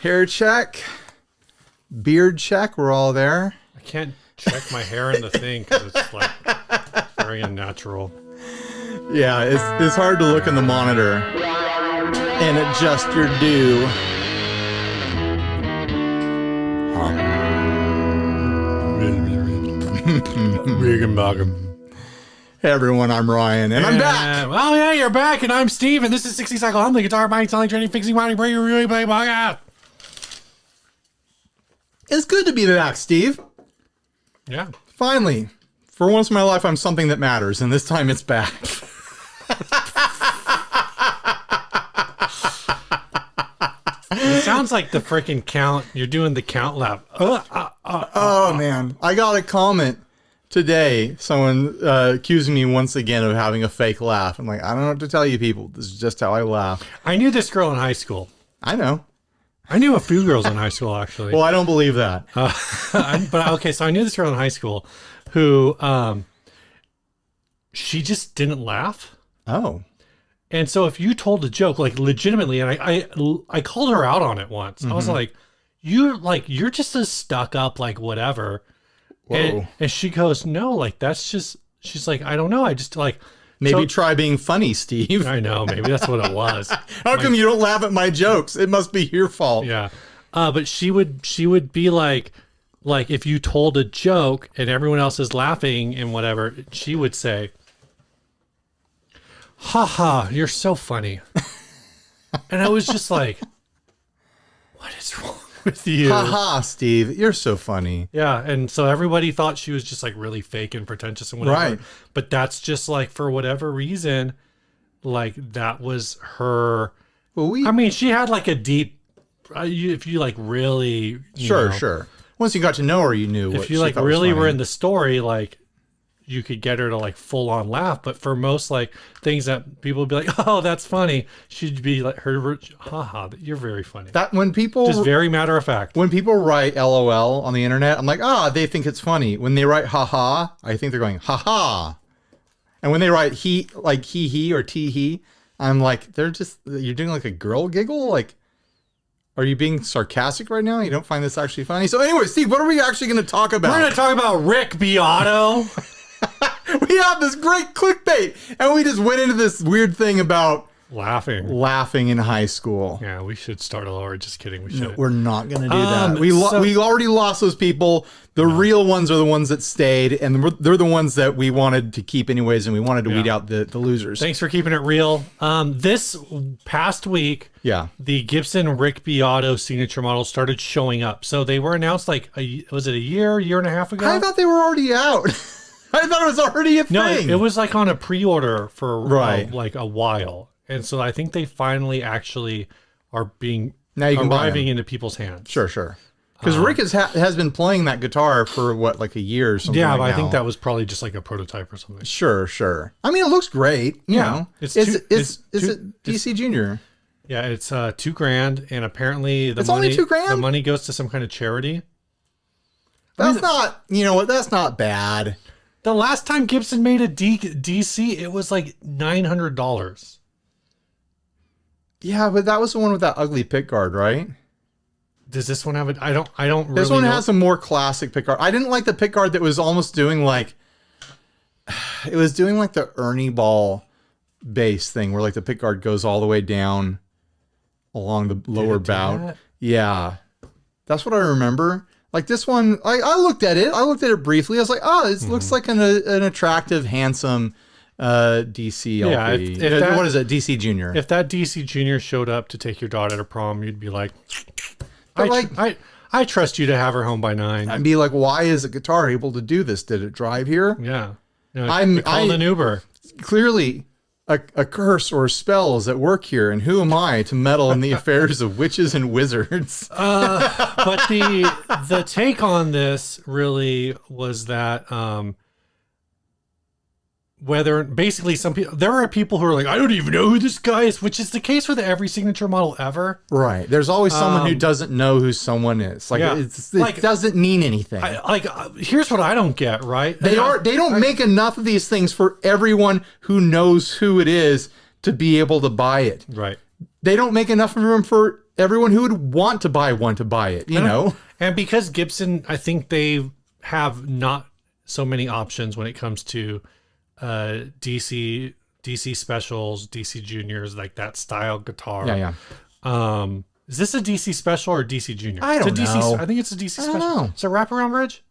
Hair check. Beard check. We're all there. I can't check my hair in the thing because it's like very unnatural. Yeah, it's hard to look in the monitor and adjust your do. Hey everyone, I'm Ryan, and I'm back. Oh yeah, you're back, and I'm Steve, and this is 60 Cycle. I'm the guitar buying, selling, training, fixing, mounting, breaking, really playing podcast. It's good to be back, Steve. Yeah. Finally, for once in my life, I'm something that matters, and this time it's back. It sounds like the freaking count. You're doing the count lap. Oh man, I got a comment today. Someone accusing me once again of having a fake laugh. I'm like, I don't know what to tell you people. This is just how I laugh. I knew this girl in high school. I know. I knew a few girls in high school, actually. Well, I don't believe that. But okay, so I knew this girl in high school who she just didn't laugh. Oh. And so if you told a joke, like legitimately, and I called her out on it once. I was like, you're just a stuck up, like whatever. Whoa. And she goes, no, like that's just, she's like, I don't know. I just like. Maybe try being funny, Steve. I know, maybe that's what it was. How come you don't laugh at my jokes? It must be your fault. Yeah. But she would be like if you told a joke and everyone else is laughing and whatever, she would say, ha ha, you're so funny. And I was just like, what is wrong with you? Ha ha, Steve, you're so funny. Yeah, and so everybody thought she was just like really fake and pretentious and whatever. Right. But that's just like for whatever reason, like that was her. Well, I mean, she had like a deep. If you like really, sure. Once you got to know her, you knew. If you like really were in the story, like you could get her to like full on laugh. But for most like things that people would be like, oh, that's funny, she'd be like, haha, you're very funny. That when people just very matter of fact. When people write LOL on the internet, I'm like, they think it's funny. When they write haha, I think they're going haha. And when they write he or he, I'm like, you're doing like a girl giggle, like. Are you being sarcastic right now? You don't find this actually funny? So anyway, Steve, what are we actually going to talk about? We're going to talk about Rick Beato. We have this great clickbait, and we just went into this weird thing about laughing in high school. Yeah, we should start over. Just kidding. We should. No, we're not going to do that. We already lost those people. The real ones are the ones that stayed, and they're the ones that we wanted to keep anyways, and we wanted to weed out the losers. Thanks for keeping it real. This past week, the Gibson Rick Beato signature model started showing up. So they were announced like, was it a year and a half ago? I thought they were already out. I thought it was already a thing. No, it was like on a pre-order for like a while. And so I think they finally actually are arriving into people's hands. Sure. Because Rick has been playing that guitar for like a year or something. Yeah, but I think that was probably just like a prototype or something. Sure. I mean, it looks great. You know, is it DC Junior? Yeah, it's $2,000, and apparently only $2,000. The money goes to some kind of charity. That's that's not bad. The last time Gibson made a DC, it was like $900. Yeah, but that was the one with that ugly pickguard, right? Does this one have it? I don't really This one has a more classic pickguard. I didn't like the pickguard that was almost doing like the Ernie Ball bass thing where like the pickguard goes all the way down along the lower bout. Yeah. That's what I remember. Like this one, I looked at it. I looked at it briefly. I was like, it looks like an attractive, handsome DC LP. Yeah, what is it? DC Junior. If that DC Junior showed up to take your daughter to prom, you'd be like, I trust you to have her home by 9. I'd be like, why is a guitar able to do this? Did it drive here? Yeah. No, I called an Uber. Clearly, a curse or a spell is at work here, and who am I to meddle in the affairs of witches and wizards? But the take on this really was that whether basically there are people who are like, I don't even know who this guy is, which is the case with every signature model ever. Right. There's always someone who doesn't know who someone is. Like, it doesn't mean anything. Here's what I don't get, right? They don't make enough of these things for everyone who knows who it is to be able to buy it. Right. They don't make enough of them for everyone who would want to buy one to buy it, you know? And because Gibson, I think they have not so many options when it comes to DC specials, DC juniors, like that style guitar. Yeah, yeah. Is this a DC special or DC junior? I don't know. I think it's a DC I don't special. know. It's a wraparound bridge?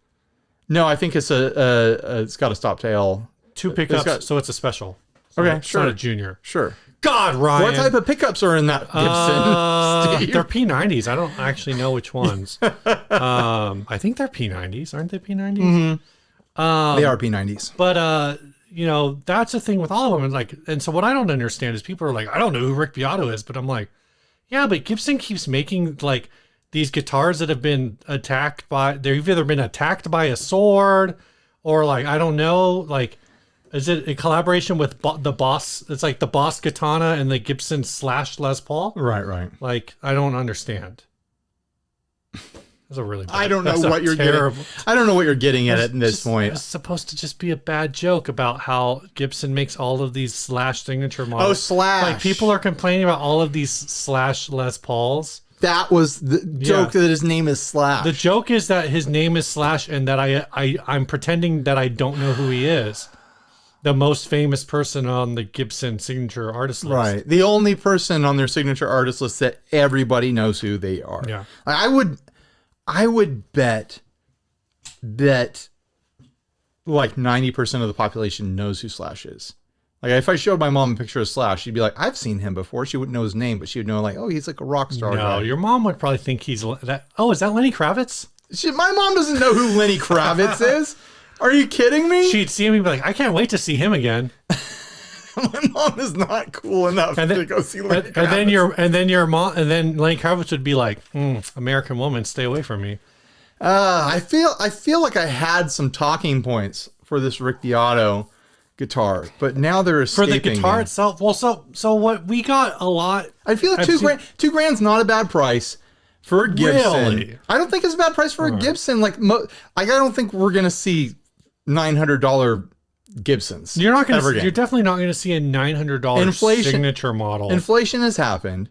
No, I think it's it's got a stop tail. 2 pickups, so it's a special. So Okay, it's sure. not a junior. Sure. God, Ryan. What type of pickups are in that Gibson, Steve? They're P90s. I don't actually know which ones. I think they're P90s. Aren't they P90s? Mm-hmm. They are P90s. But, you know, that's the thing with all of them. Like, and so what I don't understand is people are like, I don't know who Rick Beato is, but I'm like, yeah, but Gibson keeps making like these guitars that have been attacked by, they've either been attacked by a sword or like, I don't know, like, is it a collaboration with the Boss? It's like the Boss Katana and the Gibson / Les Paul. Right, right. Like, I don't understand. That's a really bad, I don't know what you're getting. I don't know what you're getting at in this point. It's supposed to just be a bad joke about how Gibson makes all of these Slash signature models. Oh, Slash. Like people are complaining about all of these Slash Les Pauls. That was the joke that his name is Slash. The joke is that his name is Slash and that I'm pretending that I don't know who he is. The most famous person on the Gibson signature artist list. Right. The only person on their signature artist list that everybody knows who they are. Yeah. I would bet like 90% of the population knows who Slash is. Like if I showed my mom a picture of Slash, she'd be like, I've seen him before. She wouldn't know his name, but she would know like, oh, he's like a rock star. No, guy. your mom would probably think he's that. Oh, is that Lenny Kravitz? My mom doesn't know who Lenny Kravitz is. Are you kidding me? She'd see him and be like, I can't wait to see him again. My mom is not cool enough to go see Lenny Kravitz. And then Lenny Kravitz would be like, American woman, stay away from me. I feel like I had some talking points for this Rick Beato guitar, but now they're escaping For the guitar me. itself. Well, so what we got a lot. I feel like $2 grand's not a bad price for a Gibson. Really? I don't think it's a bad price for a Gibson. Like I don't think we're gonna see $900 Gibsons. You're definitely not gonna see a $900 signature model. Inflation has happened.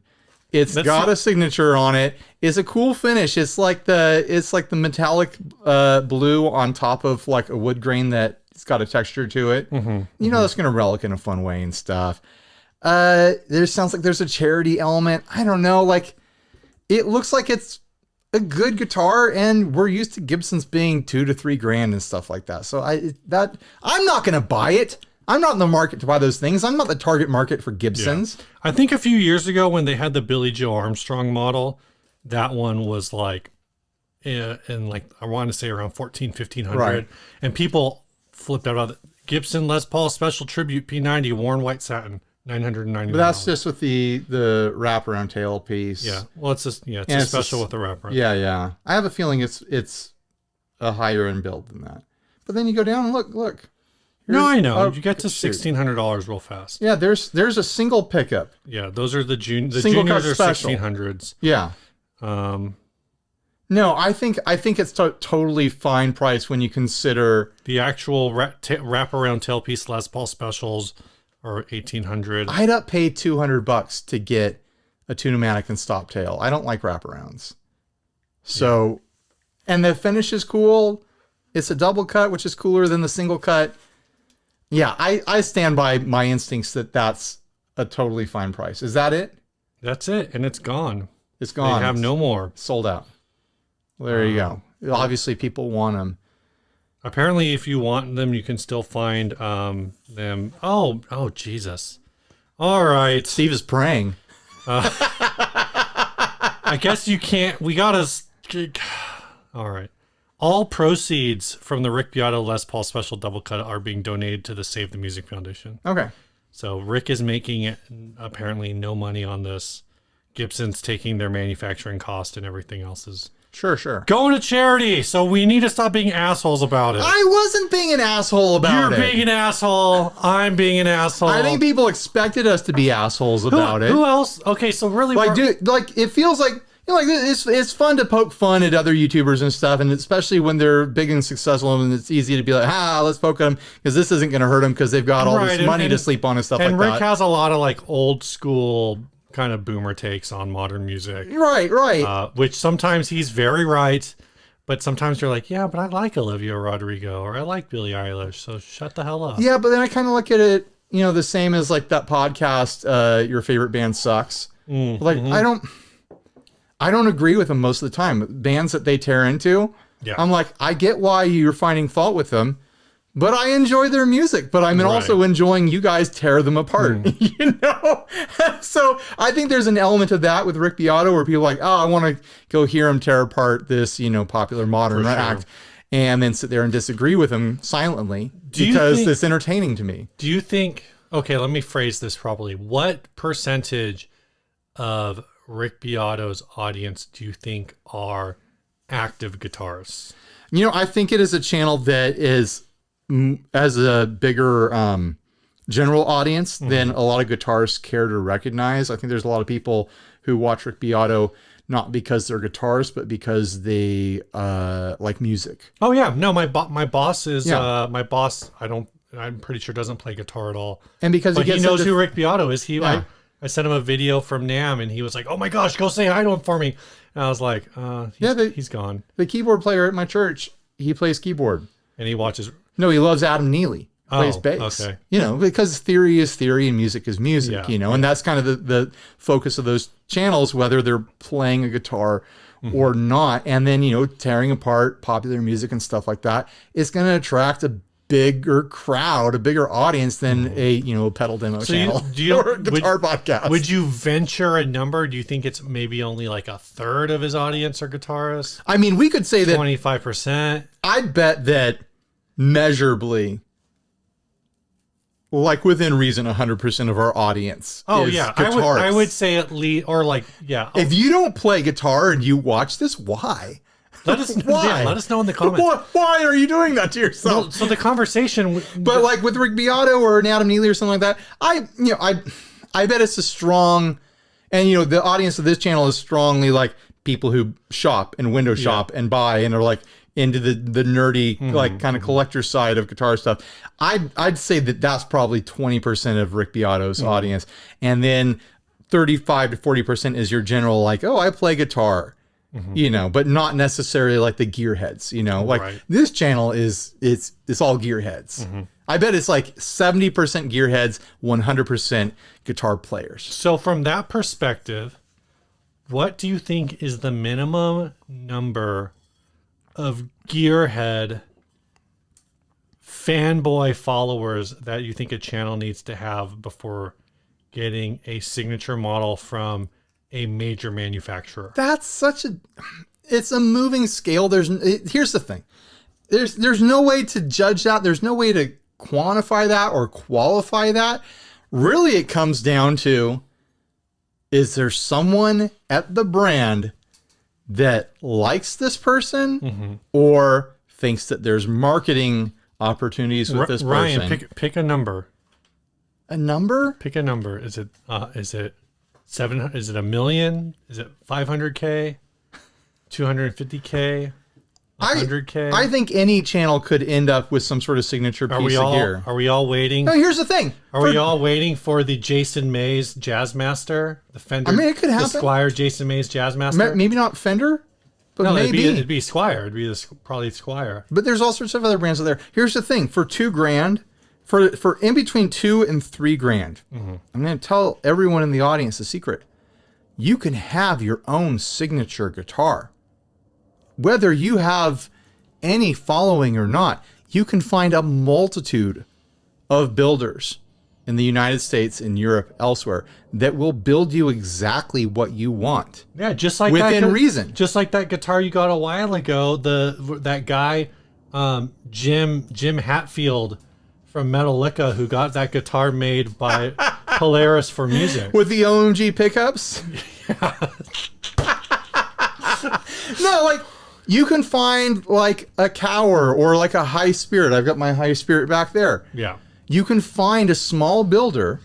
It's got a signature on it. It's a cool finish. It's like the metallic blue on top of like a wood grain that it's got a texture to it. You know, that's gonna relic in a fun way and stuff. There sounds like there's a charity element. I don't know. Like it looks like it's a good guitar, and we're used to Gibsons being $2 to $3 grand and stuff like that. So I'm not gonna buy it. I'm not in the market to buy those things. I'm not the target market for Gibsons. Yeah. I think a few years ago when they had the Billy Joe Armstrong model, that one was like, in like, I want to say around 1,500. Right. And people flipped out of it. Gibson Les Paul Special Tribute P90, worn white satin, $990. But that's just with the wraparound tail piece. Yeah. Well, it's just, it's a special with the wraparound. Yeah, yeah. I have a feeling it's a higher end build than that. But then you go down and look. No, I know. You get to $1,600 real fast. Yeah, there's a single pickup. Yeah, those are the juniors are special. 1,600s. Yeah. No, I think it's totally fine price when you consider the actual wraparound tailpiece Les Paul specials are 1,800. I'd up pay $200 to get a Tune-O-Matic and stop tail. I don't like wraparounds. So, and the finish is cool. It's a double cut, which is cooler than the single cut. Yeah, I stand by my instincts that that's a totally fine price. Is that it? That's it, and it's gone. It's gone. They have no more. Sold out. Well, there you go. Obviously, people want them. Apparently, if you want them, you can still find them. Oh, Jesus. All right. Steve is praying. I guess you can't. We got to... All right. All proceeds from the Rick Beato Les Paul Special Double Cut are being donated to the Save the Music Foundation. Okay. So Rick is making apparently no money on this. Gibson's taking their manufacturing cost and everything else is Sure. going to charity. So we need to stop being assholes about it. I wasn't being an asshole about it. You're being an asshole. I'm being an asshole. I think people expected us to be assholes about it. Who else? Okay, so really, like, dude, like it feels like it's fun to poke fun at other YouTubers and stuff, and especially when they're big and successful, and it's easy to be like, let's poke them because this isn't going to hurt them because they've got all this money to sleep on and stuff like that. And Rick has a lot of like old school kind of boomer takes on modern music. Right. Which sometimes he's very right, but sometimes you're like, yeah, but I like Olivia Rodrigo or I like Billie Eilish, so shut the hell up. Yeah, but then I kind of look at it, you know, the same as like that podcast, Your Favorite Band Sucks. Like, I don't agree with them most of the time. Bands that they tear into, I'm like, I get why you're finding fault with them, but I enjoy their music, but I'm also enjoying you guys tear them apart, you know? So I think there's an element of that with Rick Beato where people are like, oh, I want to go hear him tear apart this, you know, popular modern act, and then sit there and disagree with him silently because it's entertaining to me. Do you think, okay, let me phrase this properly. What percentage of Rick Beato's audience do you think are active guitarists? You know, I think it is a channel that is as a bigger general audience than a lot of guitarists care to recognize. I think there's a lot of people who watch Rick Beato not because they're guitarists, but because they like music. Oh yeah, no, my boss is my boss. I'm pretty sure doesn't play guitar at all. And because he knows who Rick Beato is. I sent him a video from NAMM and he was like, "Oh my gosh, go say hi to him for me." And I was like, he's gone." The keyboard player at my church, he plays keyboard. And he watches. No, he loves Adam Neely. Plays bass. Okay. You know, because theory is theory and music is music, you know, and that's kind of the focus of those channels, whether they're playing a guitar or not. And then, you know, tearing apart popular music and stuff like that is going to attract a bigger crowd, a bigger audience than a, you know, pedal demo channel or a guitar podcast. Would you venture a number? Do you think it's maybe only like a third of his audience are guitarists? I mean, we could say that 25%. I'd bet that measurably, like within reason, 100% of our audience. Is guitarists. I would say at least, or like, If you don't play guitar and you watch this, why? Let us let us know in the comments. Why are you doing that to yourself? Well, so the conversation, but like with Rick Beato or an Adam Neely or something like that, I bet it's a strong, and you know, the audience of this channel is strongly like people who shop and window shop and buy and are like into the nerdy like kind of collector side of guitar stuff. I'd say that that's probably 20% of Rick Beato's audience, and then 35 to 40% is your general like, oh, I play guitar. You know, but not necessarily like the gearheads, you know, like this channel it's all gearheads. I bet it's like 70% gearheads, 100% guitar players. So from that perspective, what do you think is the minimum number of gearhead fanboy followers that you think a channel needs to have before getting a signature model from a major manufacturer? That's it's a moving scale. Here's the thing. There's no way to judge that. There's no way to quantify that or qualify that. Really, it comes down to, is there someone at the brand that likes this person or thinks that there's marketing opportunities with this person? Ryan, pick a number. A number? Pick a number. Is it 700? Is it $1 million? Is it 500K? 250K? 100K? I think any channel could end up with some sort of signature piece of gear. Are we all waiting? No, here's the thing. Are we all waiting for the Jason Mays Jazzmaster? The Fender? I mean, it could happen. The Squier Jason Mays Jazzmaster? Maybe not Fender, but no, maybe. It'd be Squier. It'd be probably Squier. But there's all sorts of other brands out there. Here's the thing. For $2,000, for in between $2,000 and $3,000, I'm going to tell everyone in the audience a secret. You can have your own signature guitar. Whether you have any following or not, you can find a multitude of builders in the United States, in Europe, elsewhere, that will build you exactly what you want. Yeah, just like within reason. Just like that guitar you got a while ago, that guy, Jim Hatfield from Metallica, who got that guitar made by Polaris for music. With the OMG pickups? No, like, you can find like a Cower or like a High Spirit. I've got my High Spirit back there. Yeah. You can find a small builder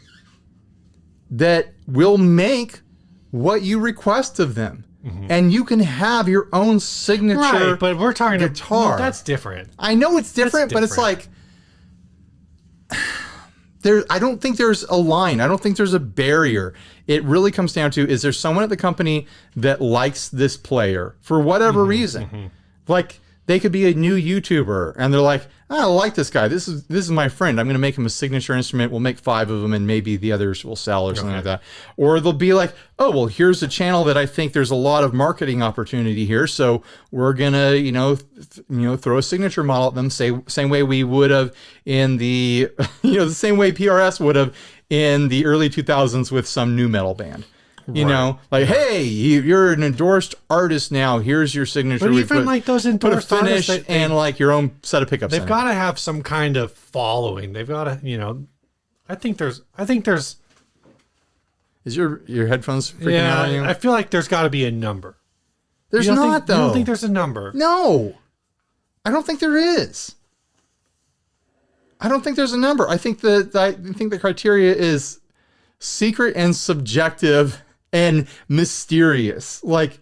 that will make what you request of them. And you can have your own signature right, but we're talking guitar. That's different. I know it's different, but it's like I don't think there's a line. I don't think there's a barrier. It really comes down to, is there someone at the company that likes this player for whatever reason? Like, they could be a new YouTuber and they're like, I like this guy. This is my friend. I'm going to make him a signature instrument. We'll make 5 of them and maybe the others will sell or something like that. Or they'll be like, oh, well, here's a channel that I think there's a lot of marketing opportunity here. So we're going to, throw a signature model at them, same way we would have in the, the same way PRS would have in the early 2000s with some new metal band. You know, like, hey, you're an endorsed artist now. Here's your signature. But even like those endorsed put a finish artists, and like your own set of pickups. They've got to have some kind of following. They've got to, I think there's. Is your headphones freaking out on you? I feel like there's got to be a number. There's not, though. You don't think there's a number? No, I don't think there is. I don't think there's a number. I think the criteria is secret and subjective and mysterious. Like,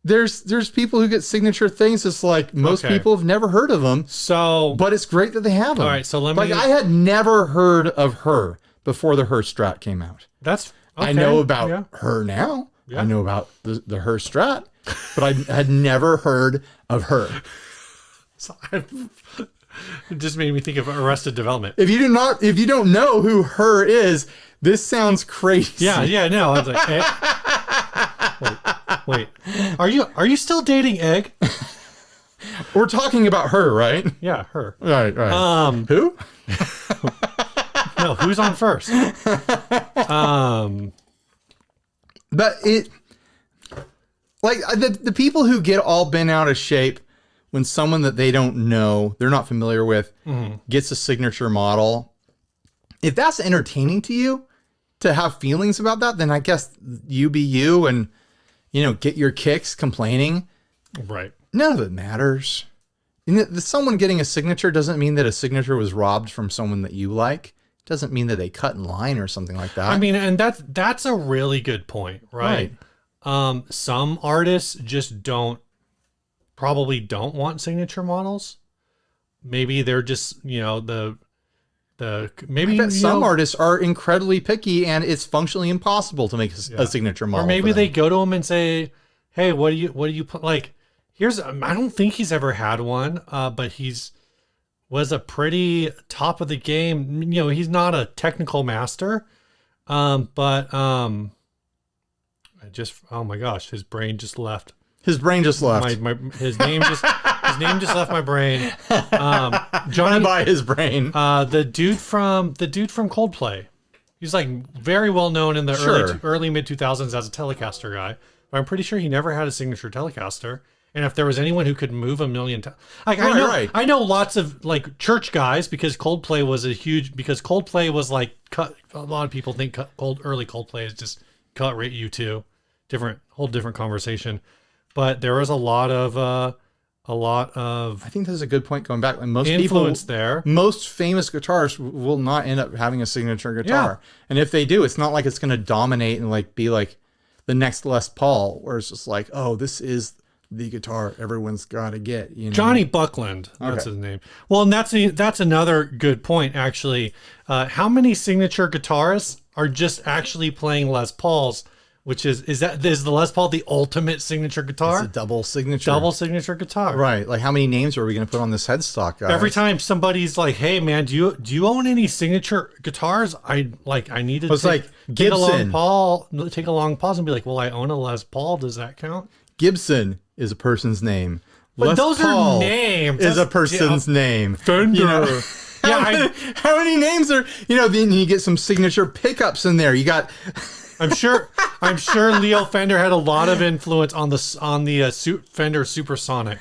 there's people who get signature things. It's like most people have never heard of them. So, but it's great that they have them. All right, so let me. Like, I had never heard of her before the Her Strat came out. That's. Okay. I know about her now. Yeah. I know about the Her Strat, but I had never heard of her. So it just made me think of Arrested Development. If you don't know who Her is, this sounds crazy. Yeah, no. I was like, wait. Are you still dating Egg? We're talking about Her, right? Yeah, Her. Right. Who? No, who's on first? But it, like, the people who get all bent out of shape when someone that they don't know, they're not familiar with, gets a signature model. If that's entertaining to you, to have feelings about that, then I guess you be you and, get your kicks complaining. Right. None of it matters. Someone getting a signature doesn't mean that a signature was robbed from someone that you like. It doesn't mean that they cut in line or something like that. I mean, and that's a really good point, right? Some artists just probably don't want signature models. Maybe they're just, maybe I bet some artists are incredibly picky and it's functionally impossible to make a signature model. Or maybe they go to him and say, hey, what do you put? Like, I don't think he's ever had one, but was a pretty top of the game. He's not a technical master, but oh my gosh, his brain just left. His brain just left. His name just left my brain. Johnny by his brain. The dude from Coldplay. He's like very well known in the early mid 2000s as a Telecaster guy. But I'm pretty sure he never had a signature Telecaster. And if there was anyone who could move a million times, like I know lots of like church guys because Coldplay was like cut. A lot of people think early Coldplay is just cut rate U2, whole different conversation. But there was a lot of I think that's a good point going back. Most influence people, there. Most famous guitarists will not end up having a signature guitar. Yeah. And if they do, it's not like it's going to dominate and like be like the next Les Paul, where it's just like, oh, this is the guitar everyone's got to get. Johnny Buckland, that's his name. Well, and that's another good point, actually. How many signature guitarists are just actually playing Les Pauls? Which is the Les Paul the ultimate signature guitar? It's a double signature guitar. Right. Like, how many names are we going to put on this headstock, guys? Every time somebody's like, hey man, do you own any signature guitars? I need to take a long pause and be like, well, I own a Les Paul. Does that count? Gibson is a person's name. But Les those Paul are names. Is a person's name. Fender. How many names are, then you get some signature pickups in there. You got... I'm sure Leo Fender had a lot of influence on the Fender Supersonic,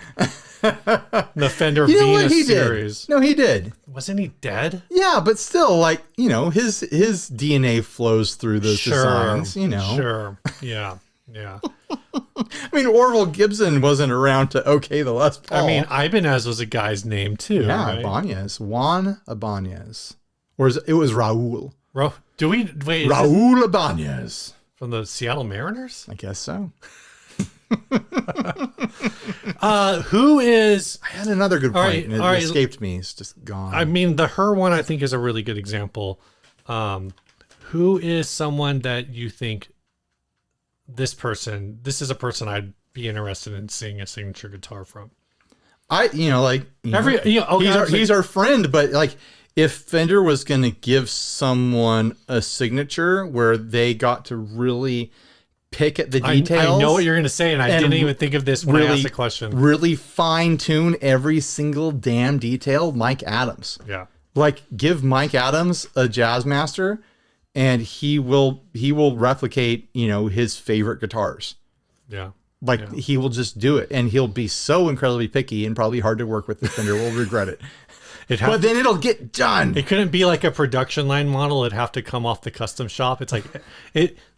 the Fender Venus series. No, he did. Wasn't he dead? Yeah, but still, like, his DNA flows through those designs. Sure. Yeah. I mean, Orville Gibson wasn't around to the Les Paul. I mean, Ibanez was a guy's name too. Yeah, right? Ibanez, Juan Ibanez, or it was Raul. Do we wait? Raul Ibanez from the Seattle Mariners? I guess so. Who is? I had another good point, and it escaped me. It's just gone. I mean, the Her one I think is a really good example. Who is someone that you think this is a person I'd be interested in seeing a signature guitar from? He's our friend, but like if Fender was going to give someone a signature where they got to really pick at the details. I know what you're going to say, and I didn't even think of this when I asked the question. Really fine tune every single damn detail. Mike Adams. Yeah. Like give Mike Adams a Jazzmaster and he will replicate, his favorite guitars. Yeah. He will just do it, and he'll be so incredibly picky and probably hard to work with. The Fender will regret it. But then it'll get done. It couldn't be like a production line model. It'd have to come off the custom shop. It's like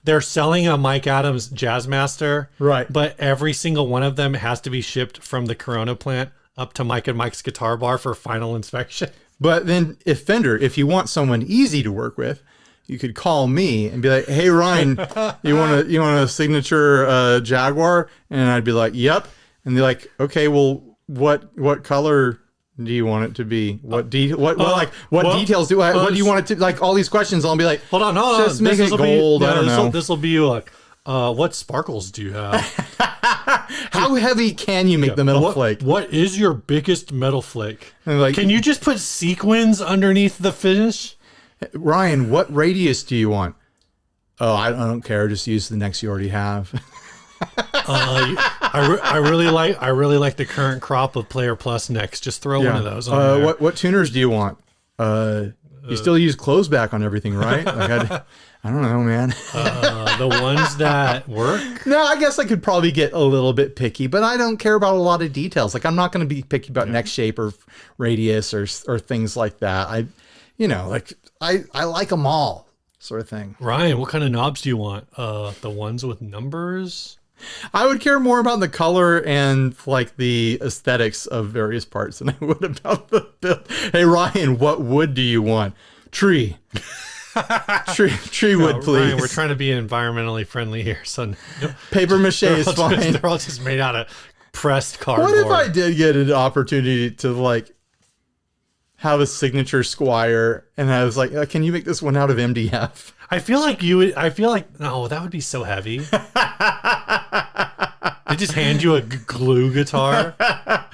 they're selling a Mike Adams Jazzmaster, right? But every single one of them has to be shipped from the Corona plant up to Mike and Mike's Guitar Bar for final inspection. But then if you want someone easy to work with, you could call me and be like, "Hey Ryan, you want a signature Jaguar?" And I'd be like, "Yep." And they're like, "Okay, well, what color do you want it to be? What details do I? What do you want it to like? All these questions. I'll be like, hold on, just make it gold. I don't know. This will be like, what sparkles do you have? How heavy can you make the metal flake? What is your biggest metal flake? Like, can you just put sequins underneath the finish? Ryan, what radius do you want? Oh, I don't care. Just use the necks you already have. I really like the current crop of Player Plus necks. Just throw one of those on there. What tuners do you want? You still use close back on everything, right? Like I don't know, man. The ones that work? No, I guess I could probably get a little bit picky, but I don't care about a lot of details. Like I'm not going to be picky about neck shape or radius or things like that. I like them all, sort of thing. Ryan, what kind of knobs do you want? The ones with numbers? I would care more about the color and like the aesthetics of various parts than I would about the build. Hey Ryan, what wood do you want? Tree. Tree wood, please. Ryan, we're trying to be environmentally friendly here, so paper mache is fine. They're all just made out of pressed cardboard. What if I did get an opportunity to like have a signature Squire, and I was like, can you make this one out of MDF? I feel like no, that would be so heavy. They just hand you a glue guitar. like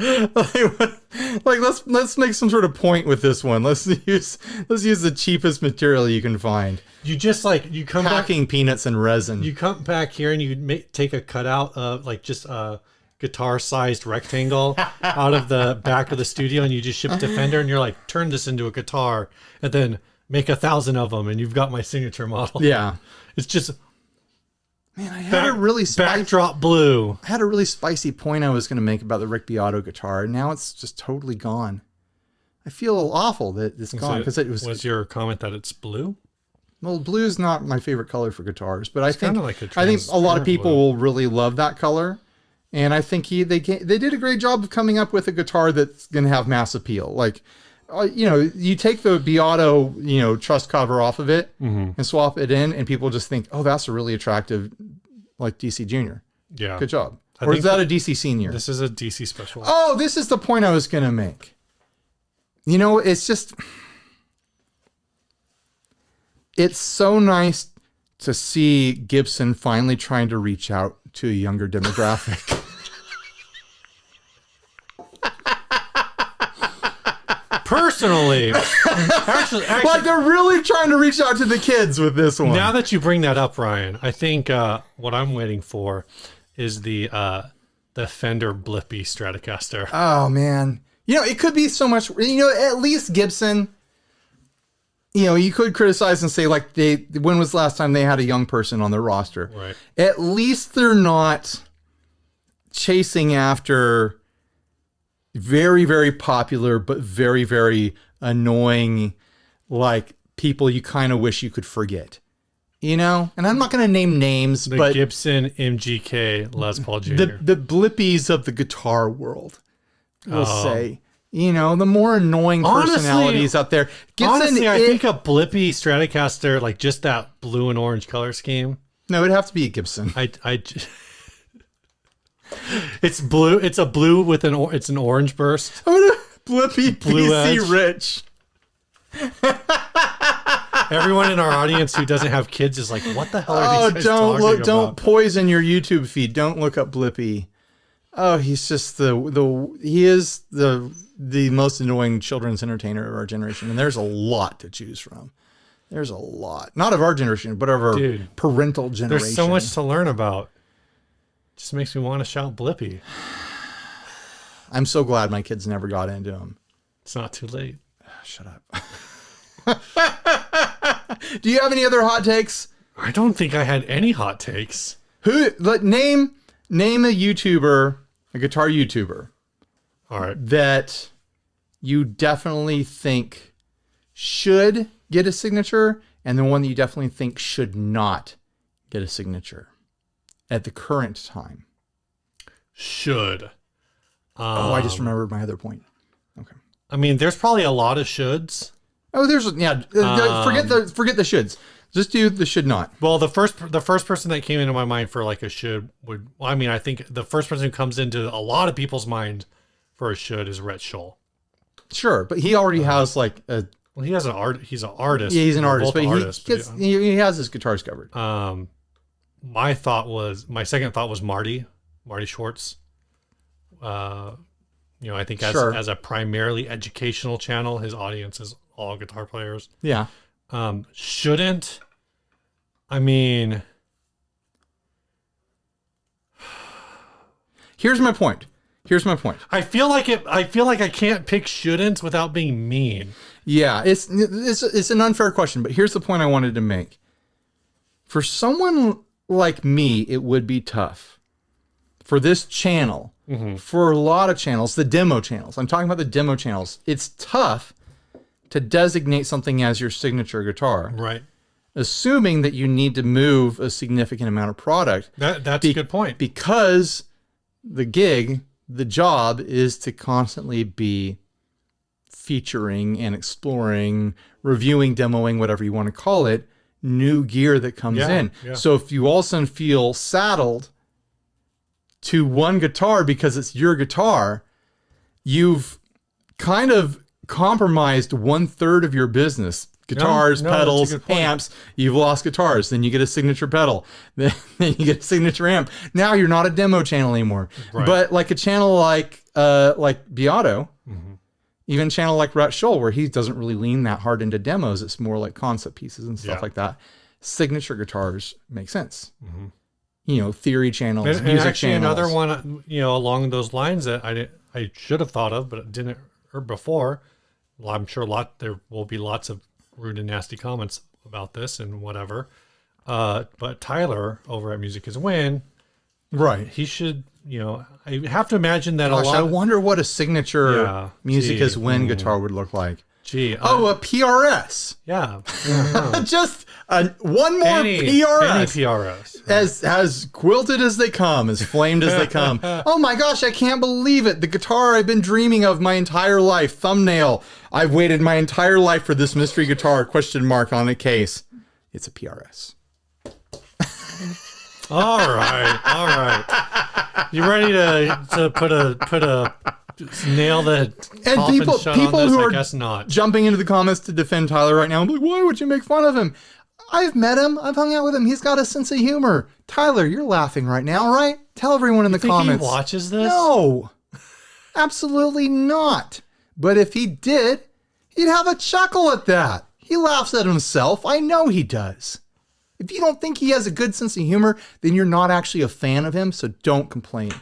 let's make some sort of point with this one. Let's use the cheapest material you can find. You just you come packing peanuts and resin. You come back here and you take a cutout of just a guitar-sized rectangle out of the back of the studio, and you just ship it to Fender, and you're like, turn this into a guitar, and then make 1,000 of them, and you've got my signature model. Yeah, it's just. Man, I had a really backdrop blue. I had a really spicy point I was going to make about the Rick Beato guitar. Now it's just totally gone. I feel awful that it's gone because it was. Was your comment that it's blue? Well, blue's not my favorite color for guitars, but I think a lot of people will really love that color, and I think they did a great job of coming up with a guitar that's going to have mass appeal. Like, you take the Beato, truss cover off of it and swap it in, and people just think, oh, that's a really attractive, like DC Junior. Yeah. Good job. Or is that a DC Senior? This is a DC Special. Oh, this is the point I was going to make. It's just, it's so nice to see Gibson finally trying to reach out to a younger demographic. Personally, actually, like they're really trying to reach out to the kids with this one. Now that you bring that up, Ryan, I think what I'm waiting for is the Fender Blvd Stratocaster. Oh man, it could be so much. At least Gibson. You could criticize and say like when was the last time they had a young person on their roster? Right. At least they're not chasing after very, very popular, but very, very annoying, like people you kind of wish you could forget, And I'm not going to name names, but Gibson MGK Les Paul Jr. The Blippies of the guitar world, we'll say. The more annoying personalities out there. Gibson, I think a Blvd Stratocaster, like just that blue and orange color scheme. No, it'd have to be a Gibson. It's blue. It's a blue with it's an orange burst. I'm gonna Blvd Blue PC edge. Rich. Everyone in our audience who doesn't have kids is like, what the hell are these guys talking about? Don't poison your YouTube feed. Don't look up Blippi. Oh, he's just he is the most annoying children's entertainer of our generation, and there's a lot to choose from. There's a lot, not of our generation, but of our parental generation. There's so much to learn about. Just makes me want to shout Blippi. I'm so glad my kids never got into him. It's not too late. Shut up. Do you have any other hot takes? I don't think I had any hot takes. Name a YouTuber, a guitar YouTuber. All right. That you definitely think should get a signature, and the one that you definitely think should not get a signature at the current time. Should. I just remembered my other point. Okay. I mean, there's probably a lot of shoulds. Oh, forget the shoulds. Just do the should not. Well, the first person that came into my mind for like a should would. Well, I mean, I think the first person who comes into a lot of people's mind for a should is Rhett Shull. Sure, but he already has like a. Well, he has an art. He's an artist. Yeah, he's an artist, but he has his guitars covered. My second thought was Marty Schwartz. I think as a primarily educational channel, his audience is all guitar players. Yeah. Shouldn't. I mean, here's my point. I feel like I can't pick shouldn't without being mean. Yeah, it's an unfair question, but here's the point I wanted to make. For someone like me, it would be tough. For this channel, for a lot of channels, the demo channels, I'm talking about the demo channels, it's tough to designate something as your signature guitar. Right. Assuming that you need to move a significant amount of product. That's a good point. Because the job is to constantly be featuring and exploring, reviewing, demoing, whatever you want to call it, new gear that comes in. Yeah. So if you all of a sudden feel saddled to one guitar because it's your guitar, you've kind of compromised 1/3 of your business. Guitars, pedals, amps. You've lost guitars. Then you get a signature pedal. Then you get a signature amp. Now you're not a demo channel anymore. Right. But like a channel like Beato, even a channel like Rhett Shull, where he doesn't really lean that hard into demos, it's more like concept pieces and stuff like that. Signature guitars make sense. Theory channels, music channels. Another one, along those lines that I should have thought of, but didn't or before. Well, I'm sure there will be lots of rude and nasty comments about this and whatever. But Tyler over at Music Is Win, right? He should, I have to imagine that I wonder what a signature Music Is Win guitar would look like. A PRS. Yeah. Just one more PRS. Any PRS. As quilted as they come, as flamed as they come. Oh my gosh, I can't believe it. The guitar I've been dreaming of my entire life. Thumbnail. I've waited my entire life for this mystery guitar, ? On a case. It's a PRS. All right. You ready to put a nail the and people on this? who I are guess not. Jumping into the comments to defend Tyler right now. I'm like, why would you make fun of him? I've met him. I've hung out with him. He's got a sense of humor. Tyler, you're laughing right now, right? Tell everyone in the comments. He watches this? No, absolutely not. But if he did, he'd have a chuckle at that. He laughs at himself. I know he does. If you don't think he has a good sense of humor, then you're not actually a fan of him. So don't complain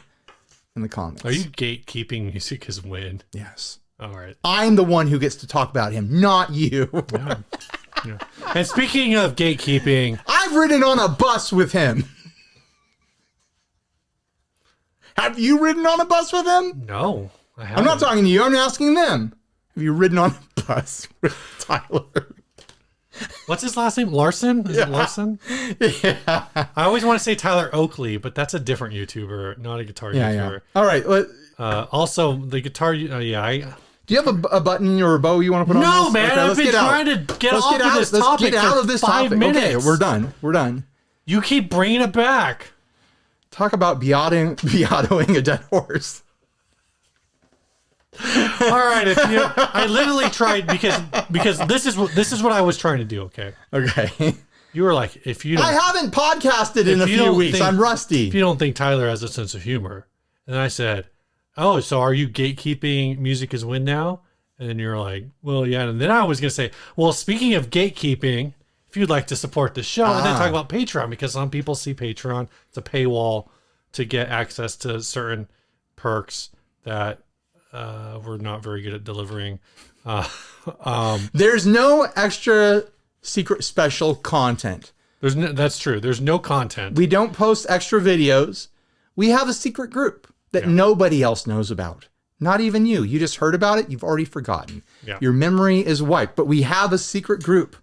in the comments. Are you gatekeeping Music Is Win? Yes. All right. I'm the one who gets to talk about him, not you. Yeah. And speaking of gatekeeping, I've ridden on a bus with him. Have you ridden on a bus with him? No, I haven't. I'm not talking to you. I'm asking them. Have you ridden on a bus with Tyler? What's his last name? Larson? Is it Larson? Yeah. I always want to say Tyler Oakley, but that's a different YouTuber, not a guitar YouTuber. Yeah. All right. Also, the guitar. Do you have a button or a bow you want to put on? No, man. I've been trying to get off of this topic for 5 minutes. Okay, we're done. You keep bringing it back. Talk about Beatoing a dead horse. All right, I literally tried because this is what I was trying to do. Okay, Okay. you were like, if you don't, I haven't podcasted in a few weeks. I'm rusty. if you don't think Tyler has a sense of humor, and I said, oh, so are you gatekeeping Music is Win now? And then you're like, well, yeah. And then I was gonna say, well, speaking of gatekeeping, if you'd like to support the show, and then talk about Patreon, because some people see Patreon, it's a paywall to get access to certain perks that we're not very good at delivering. There's no extra secret special content. That's true. There's no content. We don't post extra videos. We have a secret group that nobody else knows about. Not even you. You just heard about it. You've already forgotten. Yeah. Your memory is wiped. But we have a secret group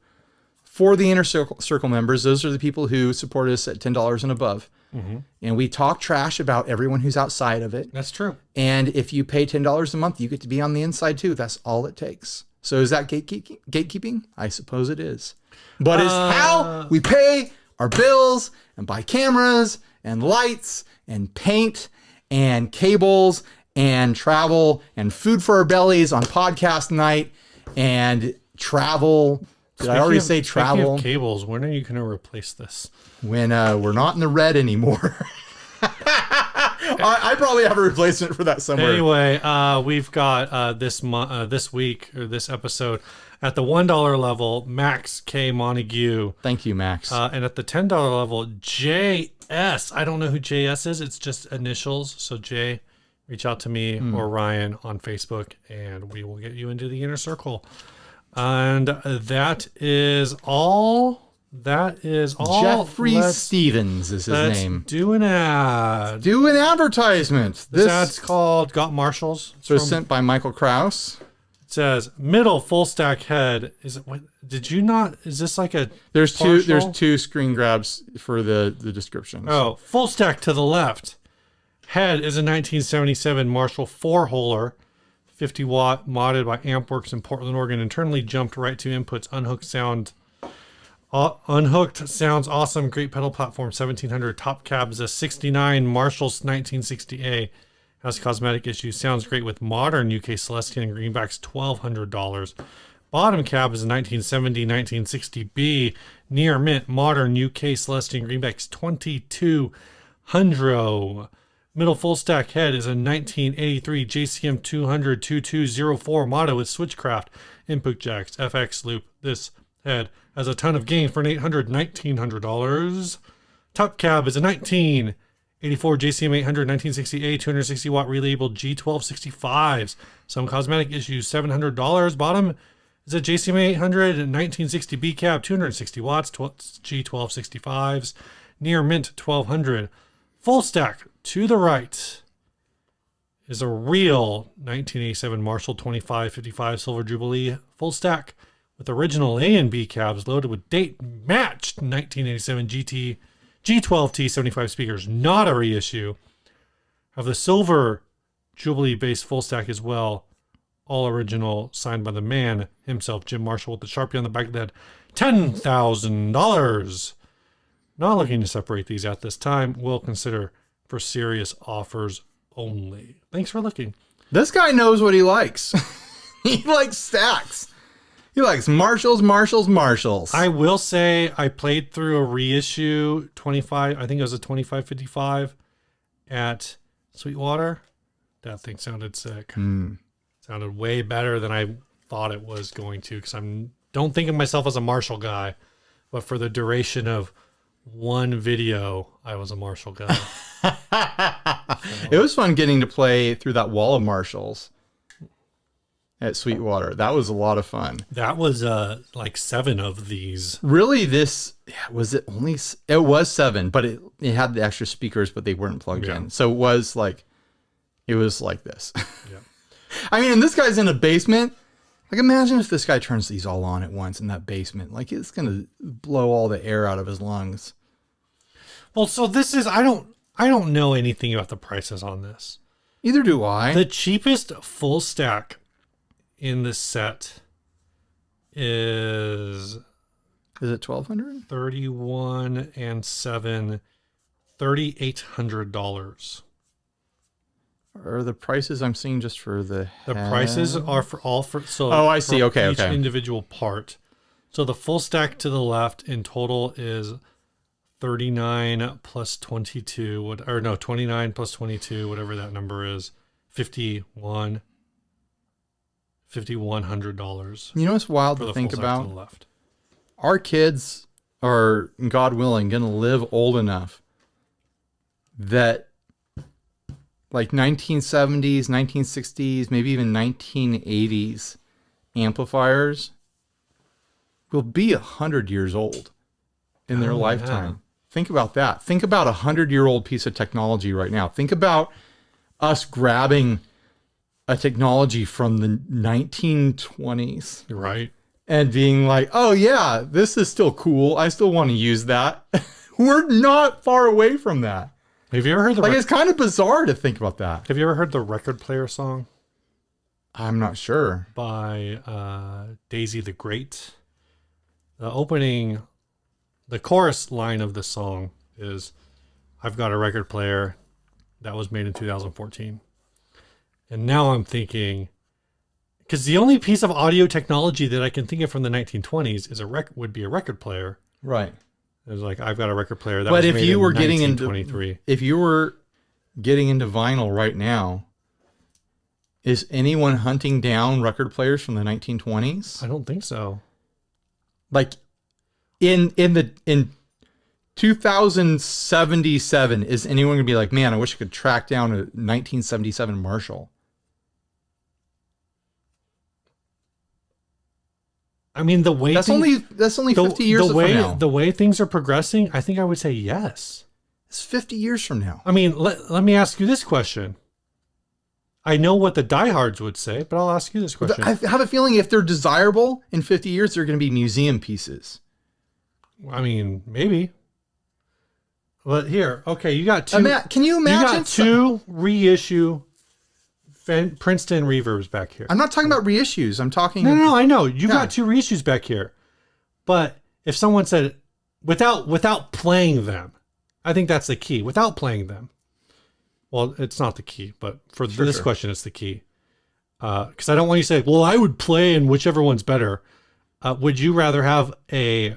for the inner circle members. Those are the people who support us at $10 and above. Mm-hmm. And we talk trash about everyone who's outside of it. That's true. And if you pay $10 a month, you get to be on the inside too. That's all it takes. So is that gatekeeping? I suppose it is. But it's how we pay our bills and buy cameras and lights and paint and cables and travel and food for our bellies on podcast night and travel. Did I already say travel? Of cables, when are you going to replace this? When we're not in the red anymore. I probably have a replacement for that somewhere. Anyway, we've got this week, or this episode, at the $1 level, Max K. Montague. Thank you, Max. And at the $10 level, JS. I don't know who JS is. It's just initials. So J, reach out to me or Ryan on Facebook, and we will get you into the inner circle. And that is all. Jeffrey Stevens is his name. Do an ad. Do an advertisement. This ad's called Got Marshalls. So sent by Michael Krause. It says middle full stack head. Is it? What, did you not? Is this like a? There's two screen grabs for the description. Oh, full stack to the left. Head is a 1977 Marshall 4-holer, 50 watt, modded by Ampworks in Portland, Oregon. Internally jumped right to inputs. Unhooked sounds awesome. Great pedal platform. 1700 top cab is a 69 Marshall's 1960A. Has cosmetic issues. Sounds great with modern UK Celestian and greenbacks. $1,200. Bottom cab is a 1970 1960B near mint modern UK Celestian greenbacks. $2,200. Middle full stack head is a 1983 JCM 200 2204 Motto with switchcraft, input jacks, FX loop. This head has a ton of gain for $1,900. Top cab is a 1984 JCM 800 1960A 260 watt relabeled G1265s. Some cosmetic issues, $700. Bottom is a JCM 800 1960B cab 260 watts G1265s. Near mint $1,200. Full stack to the right is a real 1987 Marshall 2555 Silver Jubilee full stack with original A and B cabs loaded with date matched 1987 G12T 75 speakers, not a reissue. Have the Silver Jubilee based full stack as well, all original, signed by the man himself, Jim Marshall, with the Sharpie on the back of the head. $10,000. Not looking to separate these at this time. We'll consider for serious offers only. Thanks for looking. This guy knows what he likes. He likes stacks. He likes Marshalls. I will say I played through a reissue 25. I think it was a 2555 at Sweetwater. That thing sounded sick. Sounded way better than I thought it was going to, because don't think of myself as a Marshall guy, but for the duration of one video, I was a Marshall guy. It was fun getting to play through that wall of Marshalls at Sweetwater. That was a lot of fun. That was like 7 of these. Really, it was 7, but it had the extra speakers, but they weren't plugged in. So it was like this. Yeah. I mean, and this guy's in a basement. Like, imagine if this guy turns these all on at once in that basement. Like, it's going to blow all the air out of his lungs. Well, so this is, I don't know anything about the prices on this. Neither do I. The cheapest full stack in this set is it $1,200? 31 and 7, $3,800. are the prices I'm seeing just for the prices are for all for so. Oh, I see. Okay, each individual part. So the full stack to the left in total is 39 plus 22, 29 plus 22, whatever that number is, $5,100. You know what's wild to think about? To the left. Our kids are, God willing, going to live old enough that like 1970s, 1960s, maybe even 1980s amplifiers will be 100 years old in their lifetime. Yeah. Think about that. Think about a 100-year-old piece of technology right now. Think about us grabbing a technology from the 1920s. Right. And being like, oh yeah, this is still cool. I still want to use that. We're not far away from that. Have you ever heard it's kind of bizarre to think about that. Have you ever heard the record player song? I'm not sure. By Daisy the Great. The chorus line of the song is, I've got a record player that was made in 2014. And now I'm thinking, because the only piece of audio technology that I can think of from the 1920s is would be a record player. Right. It was like, I've got a record player that was made in 1923. If you were getting into vinyl right now, is anyone hunting down record players from the 1920s? I don't think so. Like in 2077, is anyone gonna be like, man, I wish I could track down a 1977 Marshall? I mean, the way that's only 50 years from now. The way things are progressing, I think I would say yes. It's 50 years from now. I mean, let me ask you this question. I know what the diehards would say, but I'll ask you this question. I have a feeling if they're desirable in 50 years, they're going to be museum pieces. I mean, maybe. But here, okay, you got two. Can you imagine? You got two reissue Princeton reverbs back here. I'm not talking about reissues. I'm talking. No, I know. You got two reissues back here. But if someone said, without playing them, I think that's the key. Without playing them. Well, it's not the key, but for this question, it's the key. Because I don't want you to say, well, I would play in whichever one's better. Would you rather have a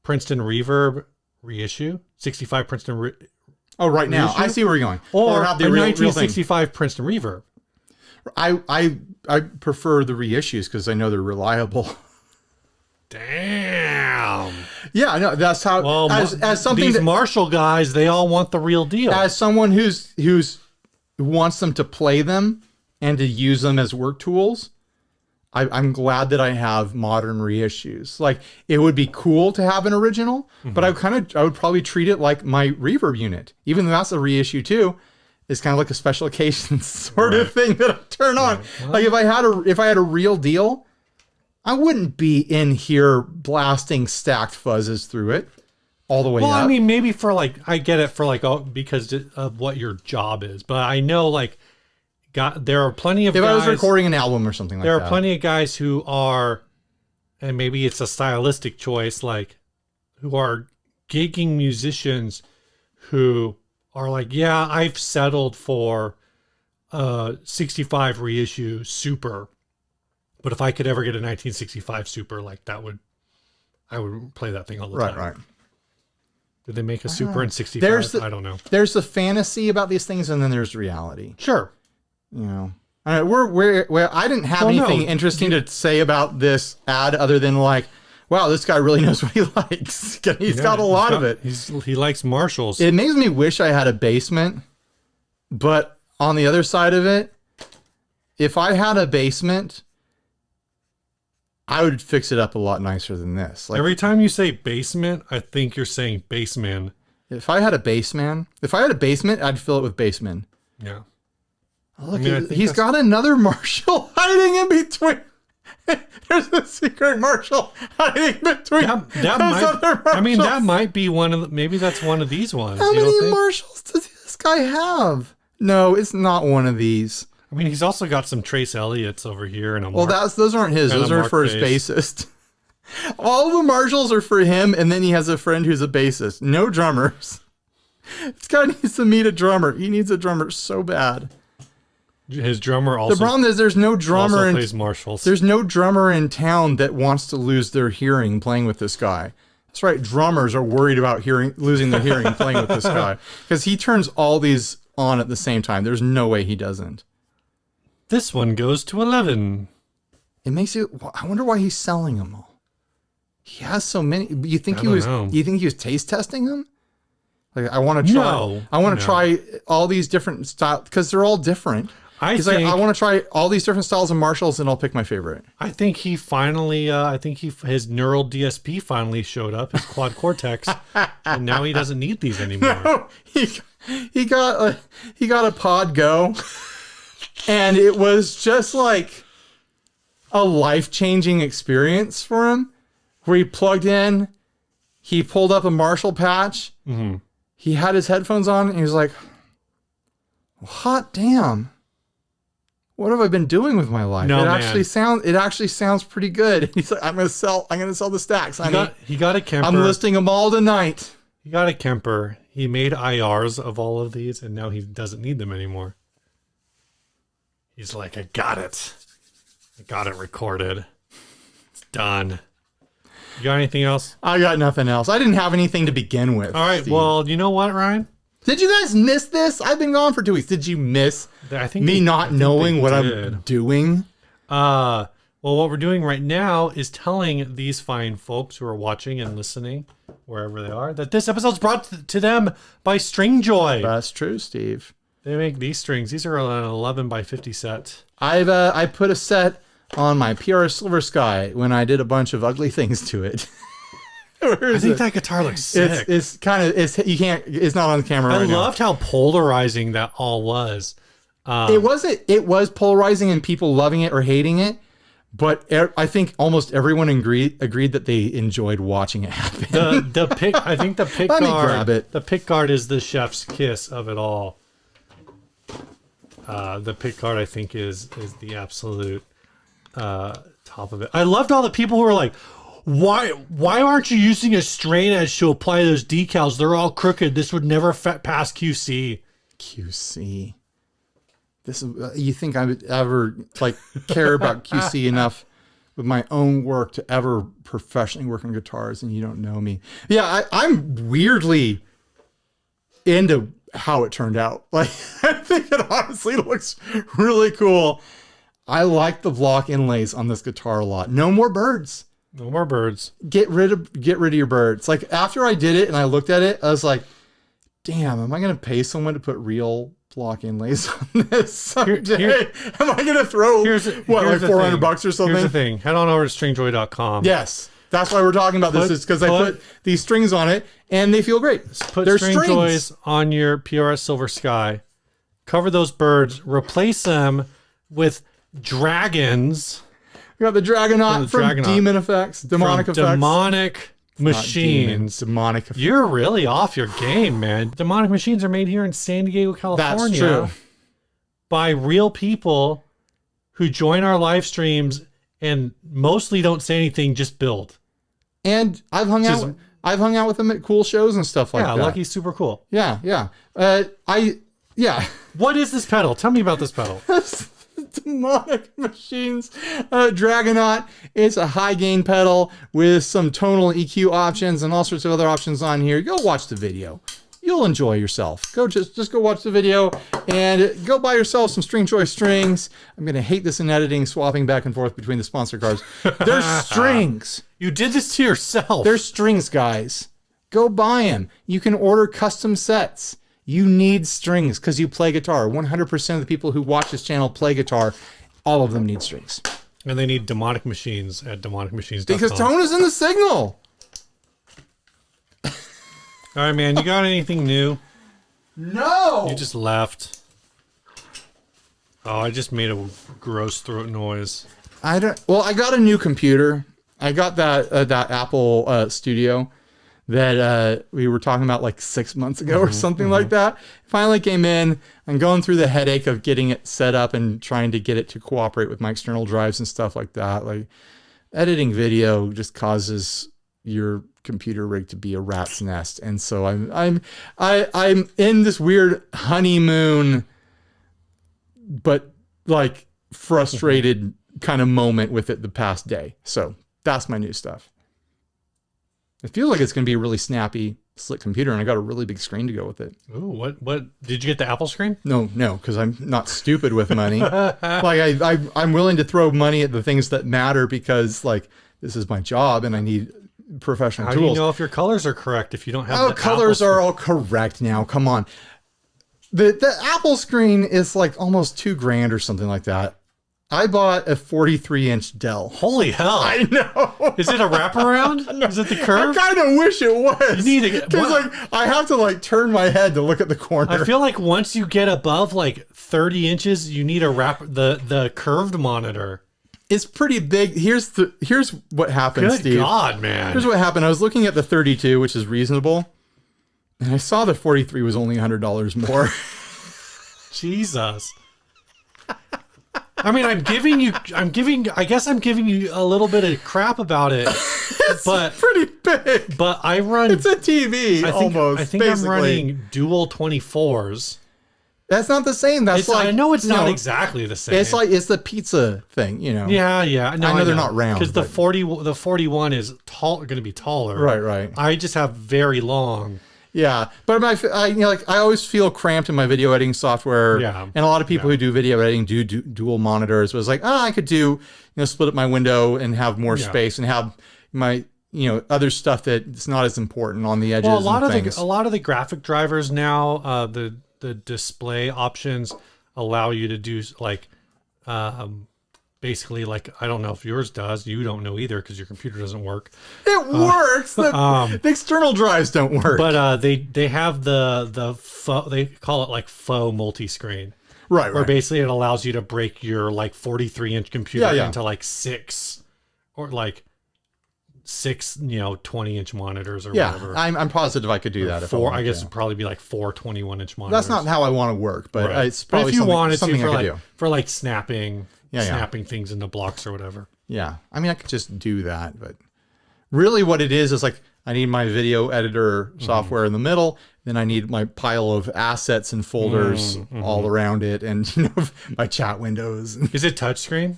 Princeton reverb reissue? 65 Princeton right now. reissue? I see where you're going. Or have the 1965 Princeton reverb. I prefer the reissues because I know they're reliable. Damn. Yeah, no, that's how. Well, as something these Marshall guys, they all want the real deal. As someone who wants them to play them and to use them as work tools, I'm glad that I have modern reissues. Like, it would be cool to have an original, but I would probably treat it like my reverb unit, even though that's a reissue too. It's kind of like a special occasion sort of thing that I turn on. Well, like if I had a real deal, I wouldn't be in here blasting stacked fuzzes through it all the way up. Well, I mean, maybe for like, I get it for like, because of what your job is, but I know like, there are plenty of guys. If I was recording an album or something like that. There are plenty of guys who are, and maybe it's a stylistic choice, like, who are gigging musicians who are like, yeah, I've settled for 65 reissue Super. But if I could ever get a 1965 Super, like I would play that thing all the time. Right. Did they make a Super in 65? I don't know. There's the fantasy about these things, and then there's reality. Sure. You know, I didn't have anything interesting to say about this ad other than like, wow, this guy really knows what he likes. He's got a lot of it. He likes Marshalls. It makes me wish I had a basement, but on the other side of it, if I had a basement, I would fix it up a lot nicer than this. Like, every time you say basement, I think you're saying baseman. If I had a basement, I'd fill it with baseman. Yeah. Look, he's got another Marshall hiding in between. There's a secret Marshall hiding between that might be one of maybe that's one of these ones. How many Marshalls does this guy have? No, it's not one of these. I mean, he's also got some Trace Elliott's over here, and those aren't his. Those are for his bassist. All the Marshalls are for him, and then he has a friend who's a bassist. No drummers. This guy needs to meet a drummer. He needs a drummer so bad. his drummer also. The problem is there's no drummer also in plays Marshalls. there's no drummer in town that wants to lose their hearing playing with this guy. That's right. Drummers are worried about losing their hearing playing with this guy because he turns all these on at the same time. There's no way he doesn't. This one goes to 11. It makes you. I wonder why he's selling them all. He has so many. You think I don't know. You think he was taste testing them? Like I want to try. No, I want to try all these different styles because they're all different. He's like, I want to try all these different styles of Marshalls, and I'll pick my favorite. I think he finally. His neural DSP finally showed up. His quad cortex, and now he doesn't need these anymore. No, he got a Pod Go, and it was just like a life-changing experience for him. Where he plugged in, he pulled up a Marshall patch. Mm-hmm. He had his headphones on, and he was like, "Hot damn! What have I been doing with my life? No, it actually sounds pretty good." He's like, "I'm gonna sell the stacks. He got a Kemper. I'm listing them all tonight." He got a Kemper. He made IRs of all of these, and now he doesn't need them anymore. He's like, I got it recorded. It's done. You got anything else? I got nothing else. I didn't have anything to begin with. All right. Steve. Well, you know what, Ryan? Did you guys miss this? I've been gone for 2 weeks. Did you miss not knowing what I'm doing? Well, what we're doing right now is telling these fine folks who are watching and listening, wherever they are, that this episode's brought to them by Stringjoy. That's true, Steve. They make these strings. These are an 11 by 50 set. I put a set on my PR Silver Sky when I did a bunch of ugly things to it. I think that guitar looks sick. It's not on the camera right now. I loved how polarizing that all was. It was polarizing and people loving it or hating it, but I think almost everyone agreed that they enjoyed watching it happen. The pick Let me guard. grab it. The pick guard is the chef's kiss of it all. The pick guard, I think, is the absolute top of it. I loved all the people who were like, why aren't you using a strain edge to apply those decals? They're all crooked. This would never pass QC. QC. This is, you think I would ever care about QC enough with my own work to ever professionally work on guitars, and you don't know me. Yeah, I'm weirdly into how it turned out. Like, I think it honestly looks really cool. I like the block inlays on this guitar a lot. No more birds. No more birds. Get rid of your birds. Like, after I did it and I looked at it, I was like, damn, am I going to pay someone to put real block inlays on this someday? Am I going to throw, like $400 or something? Here's the thing. Head on over to stringjoy.com. Yes. That's why we're talking about this, is because I put these strings on it and they feel great. Put Stringjoys on your PRS Silver Sky. Cover those birds. Replace them with dragons. We got the Dragonaut from Demon Effects. Demonic Effects. Demonic Machines. Demonic Effects. You're really off your game, man. Demonic Machines are made here in San Diego, California. That's true. By real people who join our live streams and mostly don't say anything, just build. And I've hung out with them at cool shows and stuff like that. Yeah, Lucky's super cool. Yeah. What is this pedal? Tell me about this pedal. Demonic Machines Dragonaut. It's a high gain pedal with some tonal EQ options and all sorts of other options on here. Go watch the video. You'll enjoy yourself. Just go watch the video and go buy yourself some Stringjoy strings. I'm gonna hate this in editing, swapping back and forth between the sponsor cards. They're strings. You did this to yourself. They're strings, guys. Go buy them. You can order custom sets. You need strings because you play guitar. 100% of the people who watch this channel play guitar. All of them need strings. And they need Demonic Machines at demonicmachines.com. Because tone is in the signal. All right, man. You got anything new? No. You just left. Oh, I just made a gross throat noise. Well, I got a new computer. I got that Apple Studio that we were talking about like 6 months ago or something like that. Finally came in. I'm going through the headache of getting it set up and trying to get it to cooperate with my external drives and stuff like that. Like, editing video just causes your computer rig to be a rat's nest, and so I'm in this weird honeymoon, but like frustrated kind of moment with it the past day. So that's my new stuff. It feels like it's going to be a really snappy, slick computer, and I got a really big screen to go with it. Ooh, what did you get the Apple screen? No, because I'm not stupid with money. Like I'm willing to throw money at the things that matter because like this is my job and I need professional How tools. do you know if your colors are correct if you don't have Oh, the colors Apple are all correct now. Come on. The Apple screen is like almost $2,000 or something like that. I bought a 43-inch Dell. Holy hell. I know. Is it a wraparound? No, Is it the curve? I kind of wish it was. You need to get, because like I have to like turn my head to look at the corner. I feel like once you get above like 30 inches, you need the curved monitor. It's pretty big. Here's what happened, Good Steve. God, man. Here's what happened. I was looking at the 32, which is reasonable, and I saw the 43 was only $100 more. Jesus. I mean, I guess I'm giving you a little bit of crap about it. It's but pretty big. But I run It's a TV almost. I think basically. I'm running dual 24s. That's not the same. That's like I know it's not exactly the same. It's the pizza thing, you know. Yeah. No, I know they're not round because the but- 41 is going to be taller. Right. I just have very long. Yeah, but I always feel cramped in my video editing software. Yeah. And a lot of people who do video editing do dual monitors. But it's like, I could do, split up my window and have more space and have my, other stuff that's not as important on the edges. Well, a lot of the graphic drivers now, the display options allow you to do like, basically like, I don't know if yours does. You don't know either because your computer doesn't work. It works. The external drives don't work. But they have they call it like faux multi-screen. Right. Where basically it allows you to break your like 43-inch computer Yeah. into like 6 or like 6, 20-inch monitors or Yeah, whatever. I'm positive I could do that. I guess it'd probably be like 4 21-inch monitors. That's not how I want to work, but Right. it's probably but if you wanted something to I could do. for like snapping Yeah. things into blocks or whatever. Yeah, I mean, I could just do that, but really what it is like I need my video editor software in the middle, then I need my pile of assets and folders all around it, and my chat windows. Is it touchscreen?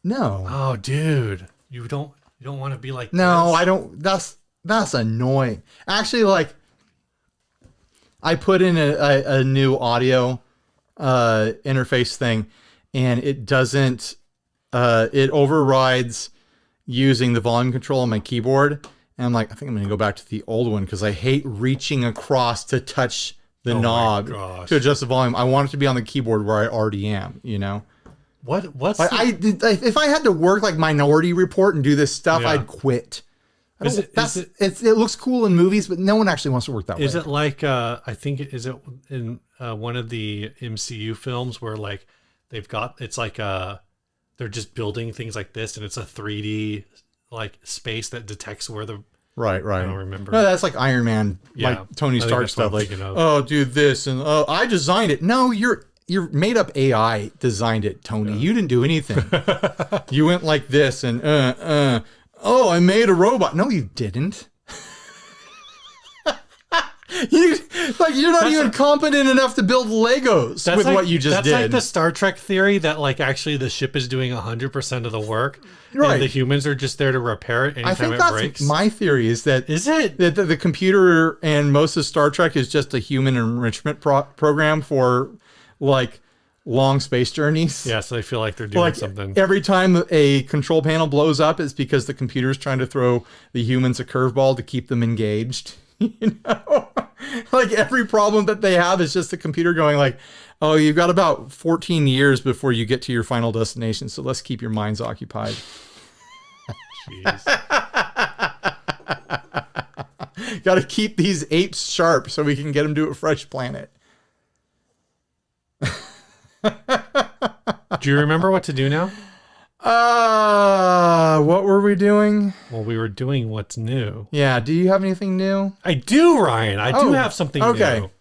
No. Oh, dude, you don't want to be like No, this? I don't. That's annoying. Actually, like I put in a new audio interface thing, and it doesn't. It overrides using the volume control on my keyboard, and I'm like, I think I'm going to go back to the old one because I hate reaching across to touch the knob to adjust the volume. I want it to be on the keyboard where I already am. What's if I had to work like Minority Report and do this stuff, I'd quit. It looks cool in movies, but no one actually wants to work that way. Is it like I think is it in one of the MCU films where like it's like they're just building things like this and it's a 3D like space that detects where the right. I don't remember. No, that's like Iron Man, like Tony Stark stuff. Like, do this and I designed it. No, your made up AI designed it, Tony. You didn't do anything. You went like this and oh, I made a robot. No, you didn't. You're not even competent enough to build Legos with what you just did. That's like the Star Trek theory that like actually the ship is doing 100% of the work, right? And the humans are just there to repair it anytime it breaks. My theory is that that the computer and most of Star Trek is just a human enrichment program for like long space journeys. Yeah, so they feel like they're doing something. Every time a control panel blows up, it's because the computer's trying to throw the humans a curveball to keep them engaged. Like every problem that they have is just the computer going like, oh, you've got about 14 years before you get to your final destination, so let's keep your minds occupied. Jeez. Got to keep these apes sharp so we can get them to a fresh planet. Do you remember what to do now? What were we doing? Well, we were doing what's new. Yeah. Do you have anything new? I do, Ryan. I do have something new.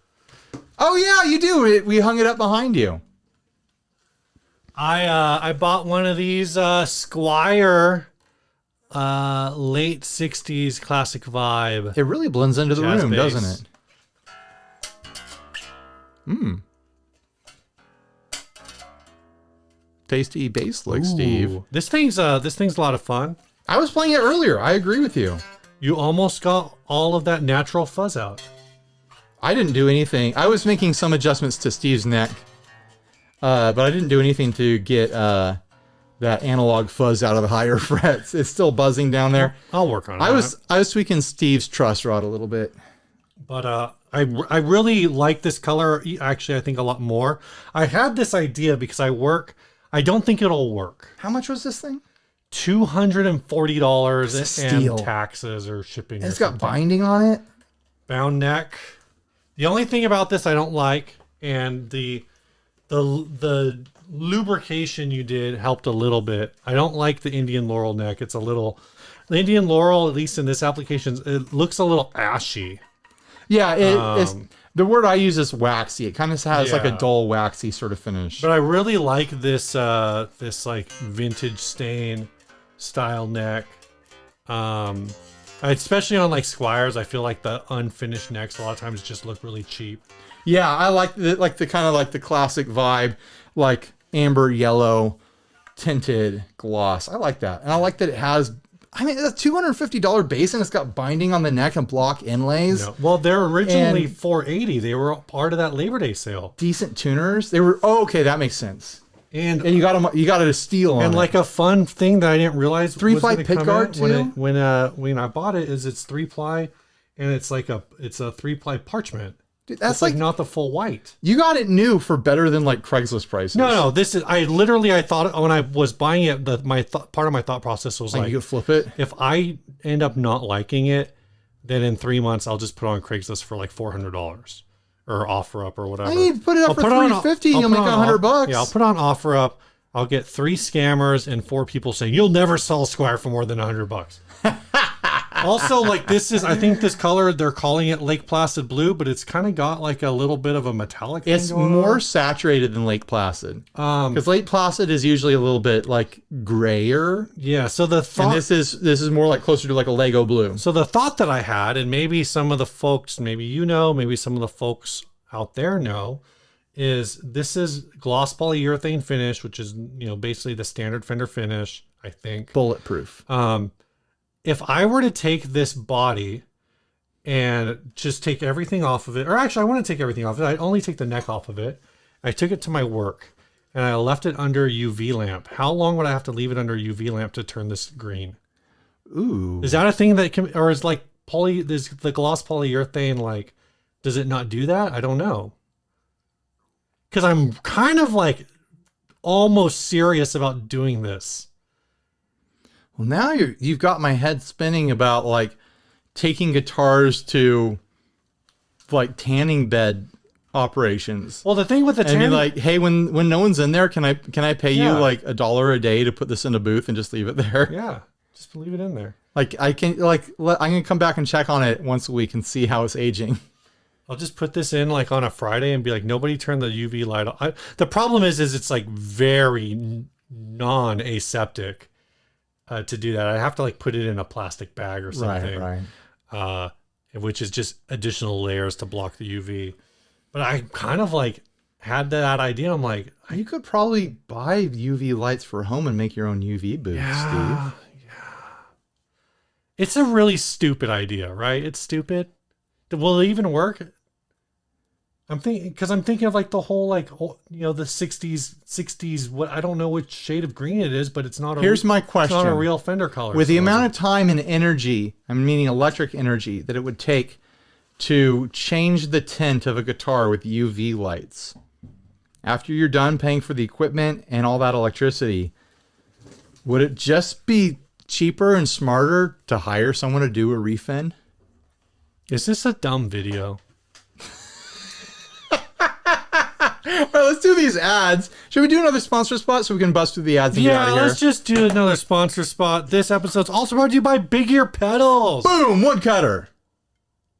Oh yeah, you do. We hung it up behind you. I bought one of these Squire late 60s classic vibe. It really blends into the room, bass. doesn't it? tasty bass lick, Steve. This thing's a lot of fun. I was playing it earlier. I agree with you. You almost got all of that natural fuzz out. I didn't do anything. I was making some adjustments to Steve's neck, but I didn't do anything to get that analog fuzz out of the higher frets. It's still buzzing down there. I'll work on it. I was tweaking Steve's truss rod a little bit. But I really like this color. Actually, I think a lot more. I had this idea because I don't think it'll work. How much was this thing? $240 and taxes or shipping. And it's got binding on it. Bound neck. The only thing about this I don't like, and the lubrication you did helped a little bit. I don't like the Indian Laurel neck. The Indian Laurel, at least in this application, it looks a little ashy. Yeah, it's the word I use is waxy. It kind of has like a dull, waxy sort of finish. But I really like this this like vintage stain style neck. Especially on like Squires, I feel like the unfinished necks a lot of times just look really cheap. Yeah, I like the kind of like the classic vibe, like amber yellow tinted gloss. I like that, and I like that it has. I mean, it's a $250 base, and it's got binding on the neck and block inlays. No. Well, they're originally $480. They were part of that Labor Day sale. Decent tuners. They were. Oh, okay, that makes sense. And you got them. You got a steal on. And like a fun thing that I didn't realize 3-ply pit guard too. When I bought it, is it's 3-ply, and it's a 3-ply parchment. Dude, that's like not the full white. You got it new for better than like Craigslist prices. No. This is. I thought when I was buying it, part of my thought process was like you could flip it. If I end up not liking it, then in 3 months I'll just put it on Craigslist for like $400 or OfferUp or whatever. I need to put it up for $350. You'll make $100. Yeah, I'll put it on OfferUp. I'll get 3 scammers and 4 people saying you'll never sell a Squire for more than $100. Also, like I think this color, they're calling it Lake Placid blue, but it's kind of got like a little bit of a metallic thing. It's more saturated than Lake Placid. Because Lake Placid is usually a little bit like grayer. Yeah. So the thought, and this is more like closer to like a Lego blue. So the thought that I had, and maybe some of the folks, maybe some of the folks out there know, is this is gloss polyurethane finish, which is basically the standard Fender finish. I think bulletproof. If I were to take this body and just take everything off of it, or actually I wouldn't take everything off of it, I'd only take the neck off of it. I took it to my work and I left it under a UV lamp. How long would I have to leave it under a UV lamp to turn this green? Ooh. Is that a thing that can, or is like the gloss polyurethane, like, does it not do that? I don't know. Because I'm kind of like almost serious about doing this. Well, now you've got my head spinning about like taking guitars to like tanning bed operations. Well, the thing with the tanning, and like, hey, when no one's in there, can I pay you like $1 a day to put this in a booth and just leave it there? Yeah, just leave it in there. Like I'm gonna come back and check on it once a week and see how it's aging. I'll just put this in like on a Friday and be like, nobody turn the UV light on. The problem is it's like very non-aseptic. To do that, I have to like put it in a plastic bag or something, right. Which is just additional layers to block the UV. But I kind of like had that idea. I'm like, you could probably buy UV lights for home and make your own UV booth, Steve. Yeah. It's a really stupid idea, right? It's stupid. Will it even work? I'm thinking of like the whole like the 60s. What, I don't know which shade of green it is, but it's not. Here's my question: it's not a real Fender color. With the amount of time and energy, I'm meaning electric energy, that it would take to change the tint of a guitar with UV lights, after you're done paying for the equipment and all that electricity, would it just be cheaper and smarter to hire someone to do a refin? Is this a dumb video? All right, let's do these ads. Should we do another sponsor spot so we can bust through the ads and get out of here? Yeah, let's just do another sponsor spot. This episode's also brought to you by Big Ear Pedals. Boom, woodcutter.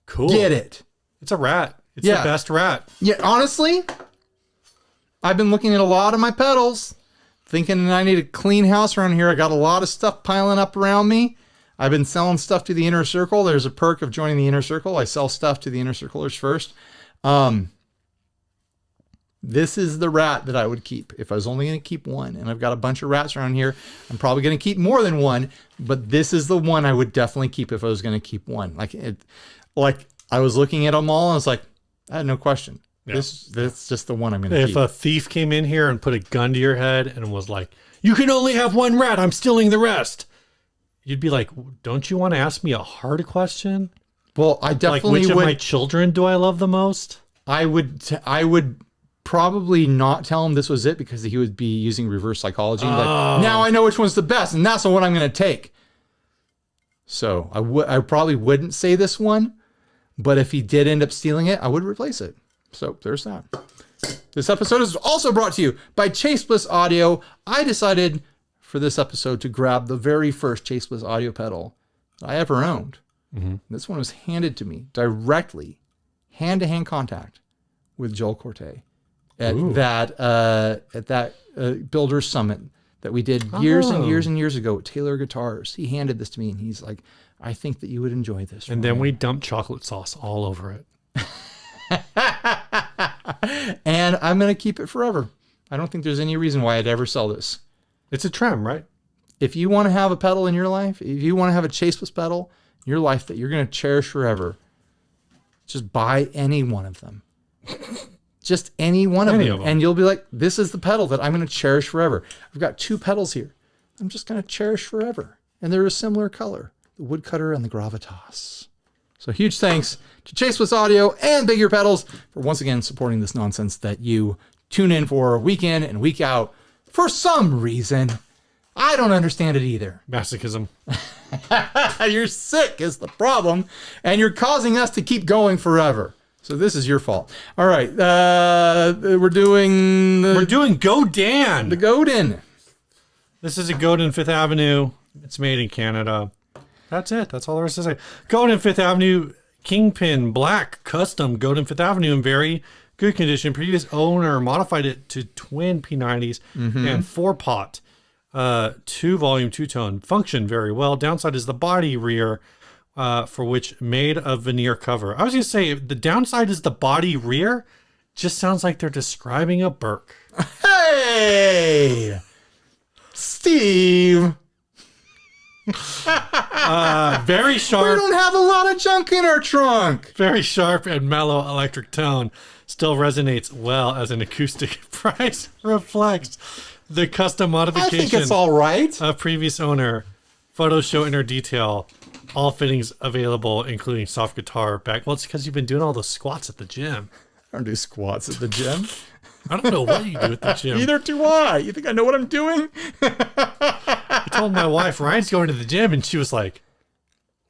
Cool. Get it. It's a rat. It's the best rat. Yeah, honestly, I've been looking at a lot of my pedals, thinking I need a clean house around here. I got a lot of stuff piling up around me. I've been selling stuff to the inner circle. There's a perk of joining the inner circle. I sell stuff to the inner circlers first. This is the rat that I would keep if I was only going to keep one. And I've got a bunch of rats around here. I'm probably going to keep more than one, but this is the one I would definitely keep if I was going to keep one. Like I was looking at them all and I was like, I had no question. Yeah. That's just the one I'm going to keep. If a thief came in here and put a gun to your head and was like, you can only have one rat, I'm stealing the rest, you'd be like, don't you want to ask me a hard question? Well, I definitely like, which of my children do I love the most? I would probably not tell him this was it because he would be using reverse psychology. Like, now I know which one's the best, and that's the one I'm going to take. So I probably wouldn't say this one, but if he did end up stealing it, I would replace it. So there's that. This episode is also brought to you by Chase Bliss Audio. I decided for this episode to grab the very first Chase Bliss audio pedal that I ever owned. Mm-hmm. This one was handed to me directly, hand-to-hand contact with Joel Corte at that Builder Summit that we did years and years and years ago at Taylor Guitars. He handed this to me and he's like, I think that you would enjoy this. And then we dumped chocolate sauce all over it. And I'm going to keep it forever. I don't think there's any reason why I'd ever sell this. It's a trem, right? If you want to have a pedal in your life, if you want to have a Chaseless pedal in your life that you're going to cherish forever, just buy any one of them. Just any one of them. And you'll be like, this is the pedal that I'm going to cherish forever. I've got 2 pedals here. I'm just going to cherish forever. And they're a similar color, the Woodcutter and the Gravitas. So huge thanks to Chase Bliss Audio and Big Ear Pedals for once again supporting this nonsense that you tune in for week in and week out for some reason. I don't understand it either. Masochism. You're sick is the problem, and you're causing us to keep going forever. So this is your fault. All right, we're doing Godin. The Godin. This is a Godin 5th Avenue. It's made in Canada. That's it. That's all there is to say. Godin 5th Avenue Kingpin Black Custom Godin 5th Avenue in very good condition. Previous owner modified it to twin P90s and 4-pot. 2-volume, 2-tone. Function very well. Downside is the body rear, for which made a veneer cover. I was going to say, the downside is the body rear. Just sounds like they're describing a Burke. Hey! Steve! Very sharp. We don't have a lot of junk in our trunk. Very sharp and mellow electric tone. Still resonates well as an acoustic. Price reflects the custom modification. I think it's all right. Of previous owner. Photos show inner detail. All fittings available, including soft guitar back. Well, it's because you've been doing all those squats at the gym. I don't do squats at the gym. I don't know what you do at the gym. Neither do I. You think I know what I'm doing? I told my wife, Ryan's going to the gym, and she was like,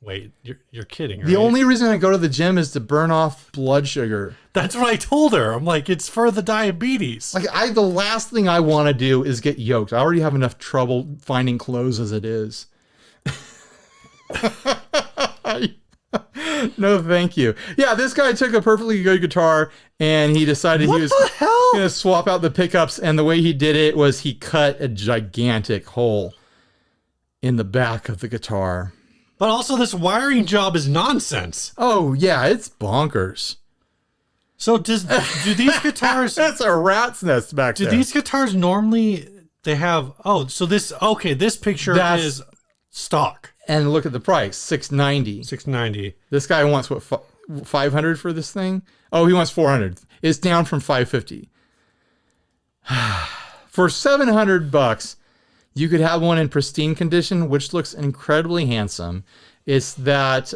wait, you're kidding, right? The only reason I go to the gym is to burn off blood sugar. That's what I told her. I'm like, it's for the diabetes. Like, the last thing I want to do is get yoked. I already have enough trouble finding clothes as it is. No, thank you. Yeah, this guy took a perfectly good guitar and he decided he was going to swap out the pickups. And the way he did it was he cut a gigantic hole in the back of the guitar. But also this wiring job is nonsense. Oh, yeah, it's bonkers. So do these guitars... That's a rat's nest back there. Do these guitars normally... They have... Oh, so this... Okay, this picture is stock. And look at the price, $690. $690. This guy wants, what, $500 for this thing? Oh, he wants $400. It's down from $550. For $700, you could have one in pristine condition, which looks incredibly handsome. It's that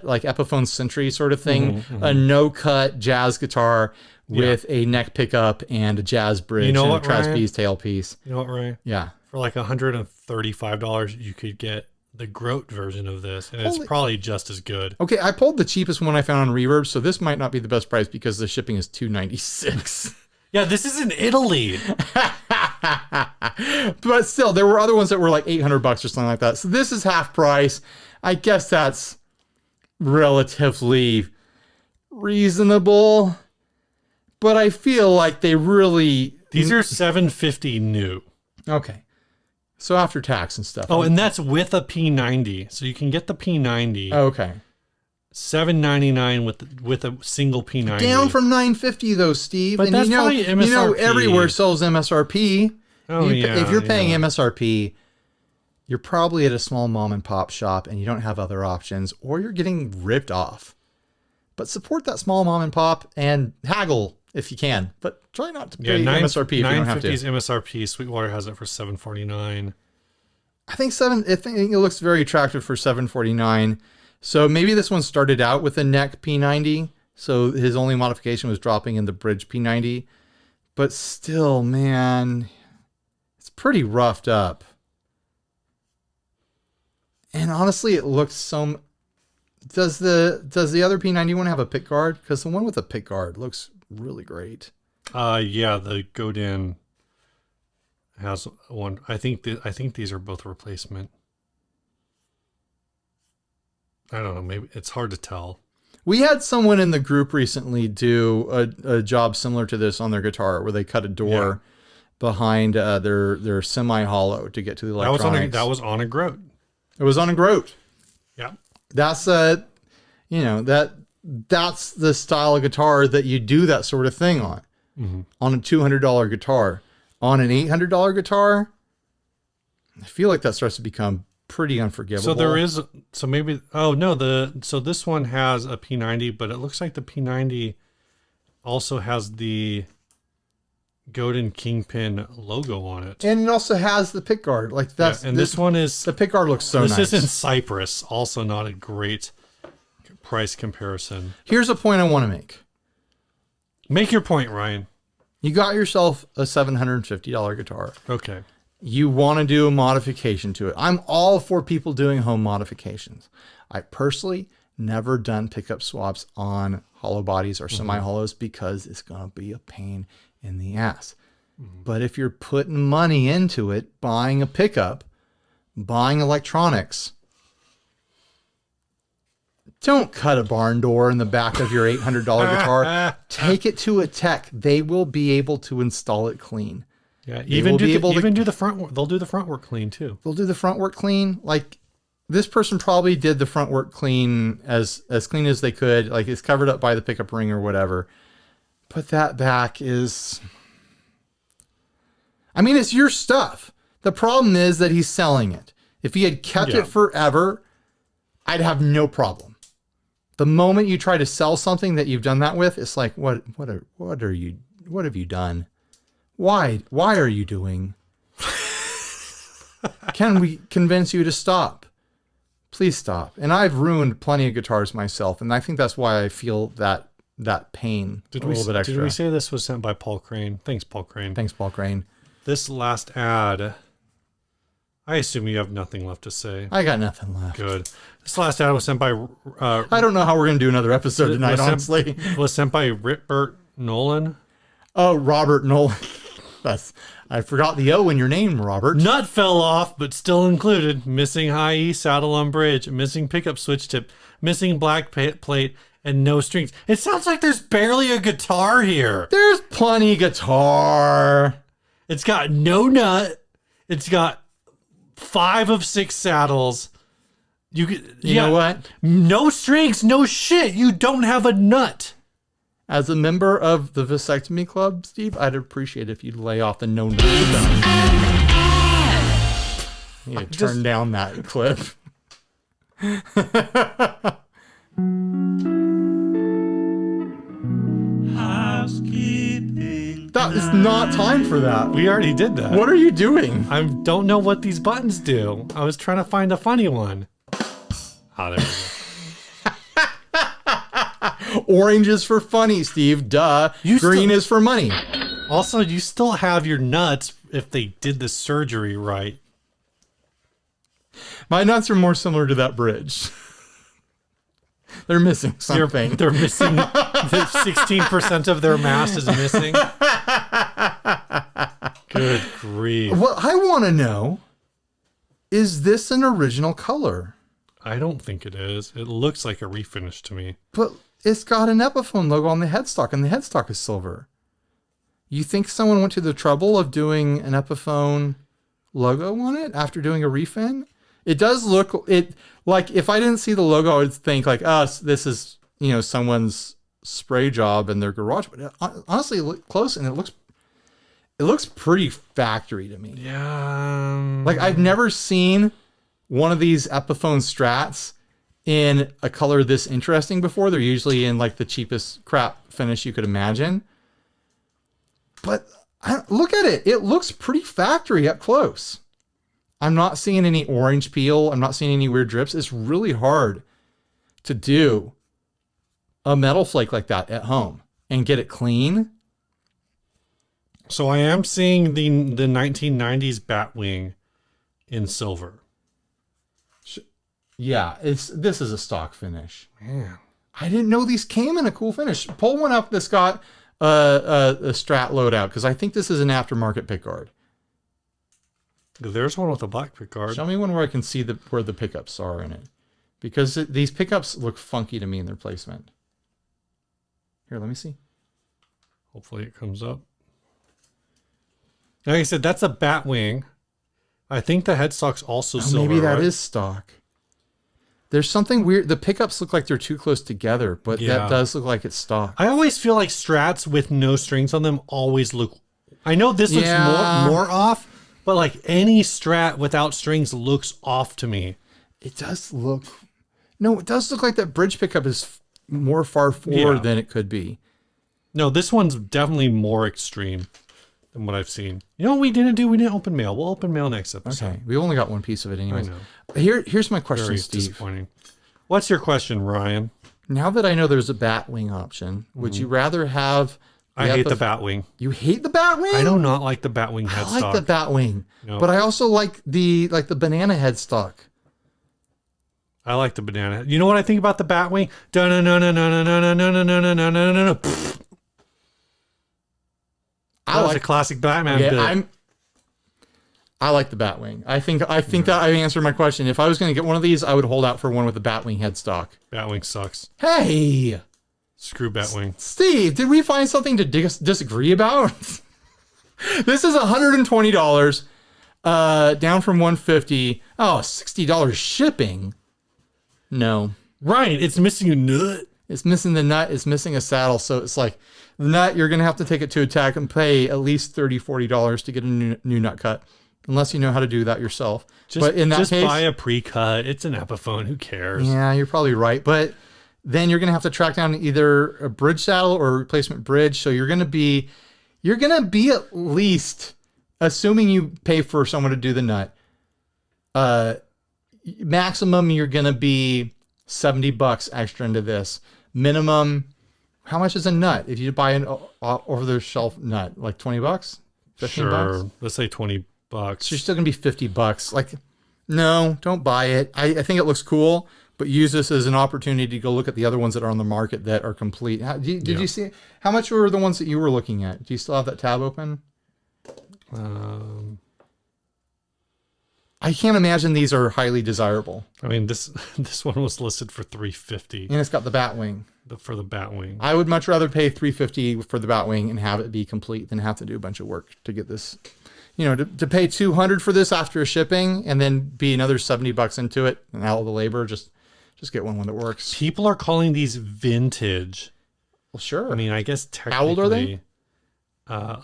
like Epiphone Century sort of thing, a no-cut jazz guitar with a neck pickup and a jazz bridge and a trapeze tailpiece. You know what, Ryan? Yeah. For like $135, you could get the Groat version of this, and it's probably just as good. Okay, I pulled the cheapest one I found on Reverb, so this might not be the best price because the shipping is $296. Yeah, this is in Italy. But still, there were other ones that were like $800 or something like that. So this is half price. I guess that's relatively reasonable. But I feel like they really... These are $750 new. Okay. So after tax and stuff. Oh, and that's with a P90. So you can get the P90. Okay. $799 with a single P90. Down from $950 though, Steve. But and that's probably MSRP. Everywhere sells MSRP. Oh, If you're paying MSRP, you're probably at a small mom and pop shop and you don't have other options, or you're getting ripped off. But support that small mom and pop and haggle if you can. But try not to pay MSRP if you don't have to. $950's MSRP. Sweetwater has it for $749. I think it looks very attractive for $749. So maybe this one started out with a neck P90. So his only modification was dropping in the bridge P90. But still, man, it's pretty roughed up. And honestly, it looks so... Does the other P90 one have a pick guard? Because the one with a pick guard looks really great. Yeah, the Godin has one. I think these are both replacement. I don't know. Maybe it's hard to tell. We had someone in the group recently do a job similar to this on their guitar, where they cut a door behind their semi-hollow to get to the electronics. That was on a Groat. It was on a Groat. Yeah. That's that's the style of guitar that you do that sort of thing on. Mm-hmm. On a $200 guitar. On an $800 guitar, I feel like that starts to become pretty unforgivable. So this one has a P90, but it looks like the P90 also has the Godin Kingpin logo on it. And it also has the pickguard. Like that's this one is the pickguard looks so nice. This is in Cypress, also not a great price comparison. Here's a point I want to make. Make your point, Ryan. You got yourself a $750 guitar. Okay. You want to do a modification to it. I'm all for people doing home modifications. I personally never done pickup swaps on hollow bodies or semi-hollows because it's going to be a pain in the ass. But if you're putting money into it, buying a pickup, buying electronics, don't cut a barn door in the back of your $800 guitar. Take it to a tech. They will be able to install it clean. Yeah, even do the front work. They'll do the front work clean too. They'll do the front work clean. Like this person probably did the front work clean as clean as they could. Like it's covered up by the pickup ring or whatever. But that back is, I mean, it's your stuff. The problem is that he's selling it. If he had kept it forever, I'd have no problem. The moment you try to sell something that you've done that with, it's like, what have you done? Why are you doing? Can we convince you to stop? Please stop. And I've ruined plenty of guitars myself, and I think that's why I feel that pain a little bit extra. Did we say this was sent by Paul Crane? Thanks, Paul Crane. Thanks, Paul Crane. This last ad, I assume you have nothing left to say. I got nothing left. Good. This last ad was sent by... I don't know how we're going to do another episode tonight, honestly. Was sent by Ripbert Nolan. Oh, Robert Nolan. I forgot the O in your name, Robert. Nut fell off, but still included. Missing high E saddle on bridge. Missing pickup switch tip. Missing black plate. And no strings. It sounds like there's barely a guitar here. There's plenty guitar. It's got no nut. It's got 5 of 6 saddles. You know what? No strings, no shit. You don't have a nut. As a member of the Vasectomy Club, Steve, I'd appreciate it if you'd lay off the no nut. You need to turn down that clip. That is not time for that. We already did that. What are you doing? I don't know what these buttons do. I was trying to find a funny one. Oh, there we go. Orange is for funny, Steve. Duh. Green is for money. Also, you still have your nuts if they did the surgery right. My nuts are more similar to that bridge. They're missing something. They're missing. 16% of their mass is missing. Good grief. What I want to know, is this an original color? I don't think it is. It looks like a refinish to me. But it's got an Epiphone logo on the headstock, and the headstock is silver. You think someone went to the trouble of doing an Epiphone logo on it after doing a refin? It does look it like if I didn't see the logo, I would think like, this is someone's spray job in their garage. But honestly, look close and it looks pretty factory to me. Yeah. Like I've never seen one of these Epiphone Strats in a color this interesting before. They're usually in like the cheapest crap finish you could imagine. But look at it. It looks pretty factory up close. I'm not seeing any orange peel. I'm not seeing any weird drips. It's really hard to do a metal flake like that at home and get it clean. So I am seeing the 1990s Batwing in silver. Yeah, this is a stock finish. Man, I didn't know these came in a cool finish. Pull one up that's got a Strat loadout, because I think this is an aftermarket pickguard. There's one with a black pickguard. Show me one where I can see where the pickups are in it, because these pickups look funky to me in their placement. Here, let me see. Hopefully it comes up. Like I said, that's a Batwing. I think the headstock's also silver. Maybe that right? is stock. There's something weird. The pickups look like they're too close together, but that does look like it's stock. I always feel like Strats with no strings on them always look... I know this looks more off, but like any Strat without strings looks off to me. It does look... No, it does look like that bridge pickup is more far forward than it could be. No, this one's definitely more extreme than what I've seen. You know what we didn't do? We didn't open mail. We'll open mail next episode. Okay, we only got one piece of it anyways. I know. Here's my question, Very Steve. disappointing. What's your question, Ryan? Now that I know there's a Batwing option, would you rather have... I hate the Batwing. You hate the Batwing? I do not like the Batwing headstock. I like the Batwing, No. but I also like the banana headstock. I like the banana. You know what I think about the Batwing? No. That was a classic Batman bit. I like the Batwing. I think that I answered my question. If I was going to get one of these, I would hold out for one with the Batwing headstock. Batwing sucks. Hey! Screw Batwing. Steve, did we find something to disagree about? This is $120, down from $150. Oh, $60 shipping. No. Right, it's missing a nut. It's missing the nut. It's missing a saddle. So it's like the nut, you're going to have to take it to attack and pay at least $30, $40 to get a new nut cut. Unless you know how to do that yourself. But in that case, buy a pre-cut. It's an Epiphone. Who cares? Yeah, you're probably right. But then you're going to have to track down either a bridge saddle or a replacement bridge. So you're going to be at least, assuming you pay for someone to do the nut, maximum you're going to be $70 extra into this. Minimum, how much is a nut? If you buy an over-the-shelf nut, like $20, $15? Sure, let's say $20. So you're still gonna be $50. Like, no, don't buy it. I think it looks cool, but use this as an opportunity to go look at the other ones that are on the market that are complete. Did you see how much were the ones that you were looking at? Do you still have that tab open? I can't imagine these are highly desirable. I mean, this one was listed for $350. And it's got the Batwing. For the Batwing. I would much rather pay $350 for the Batwing and have it be complete than have to do a bunch of work to get this. To pay $200 for this after shipping and then be another $70 into it and all the labor, just get one that works. People are calling these vintage. Well, sure. I mean, I guess technically. How old are they?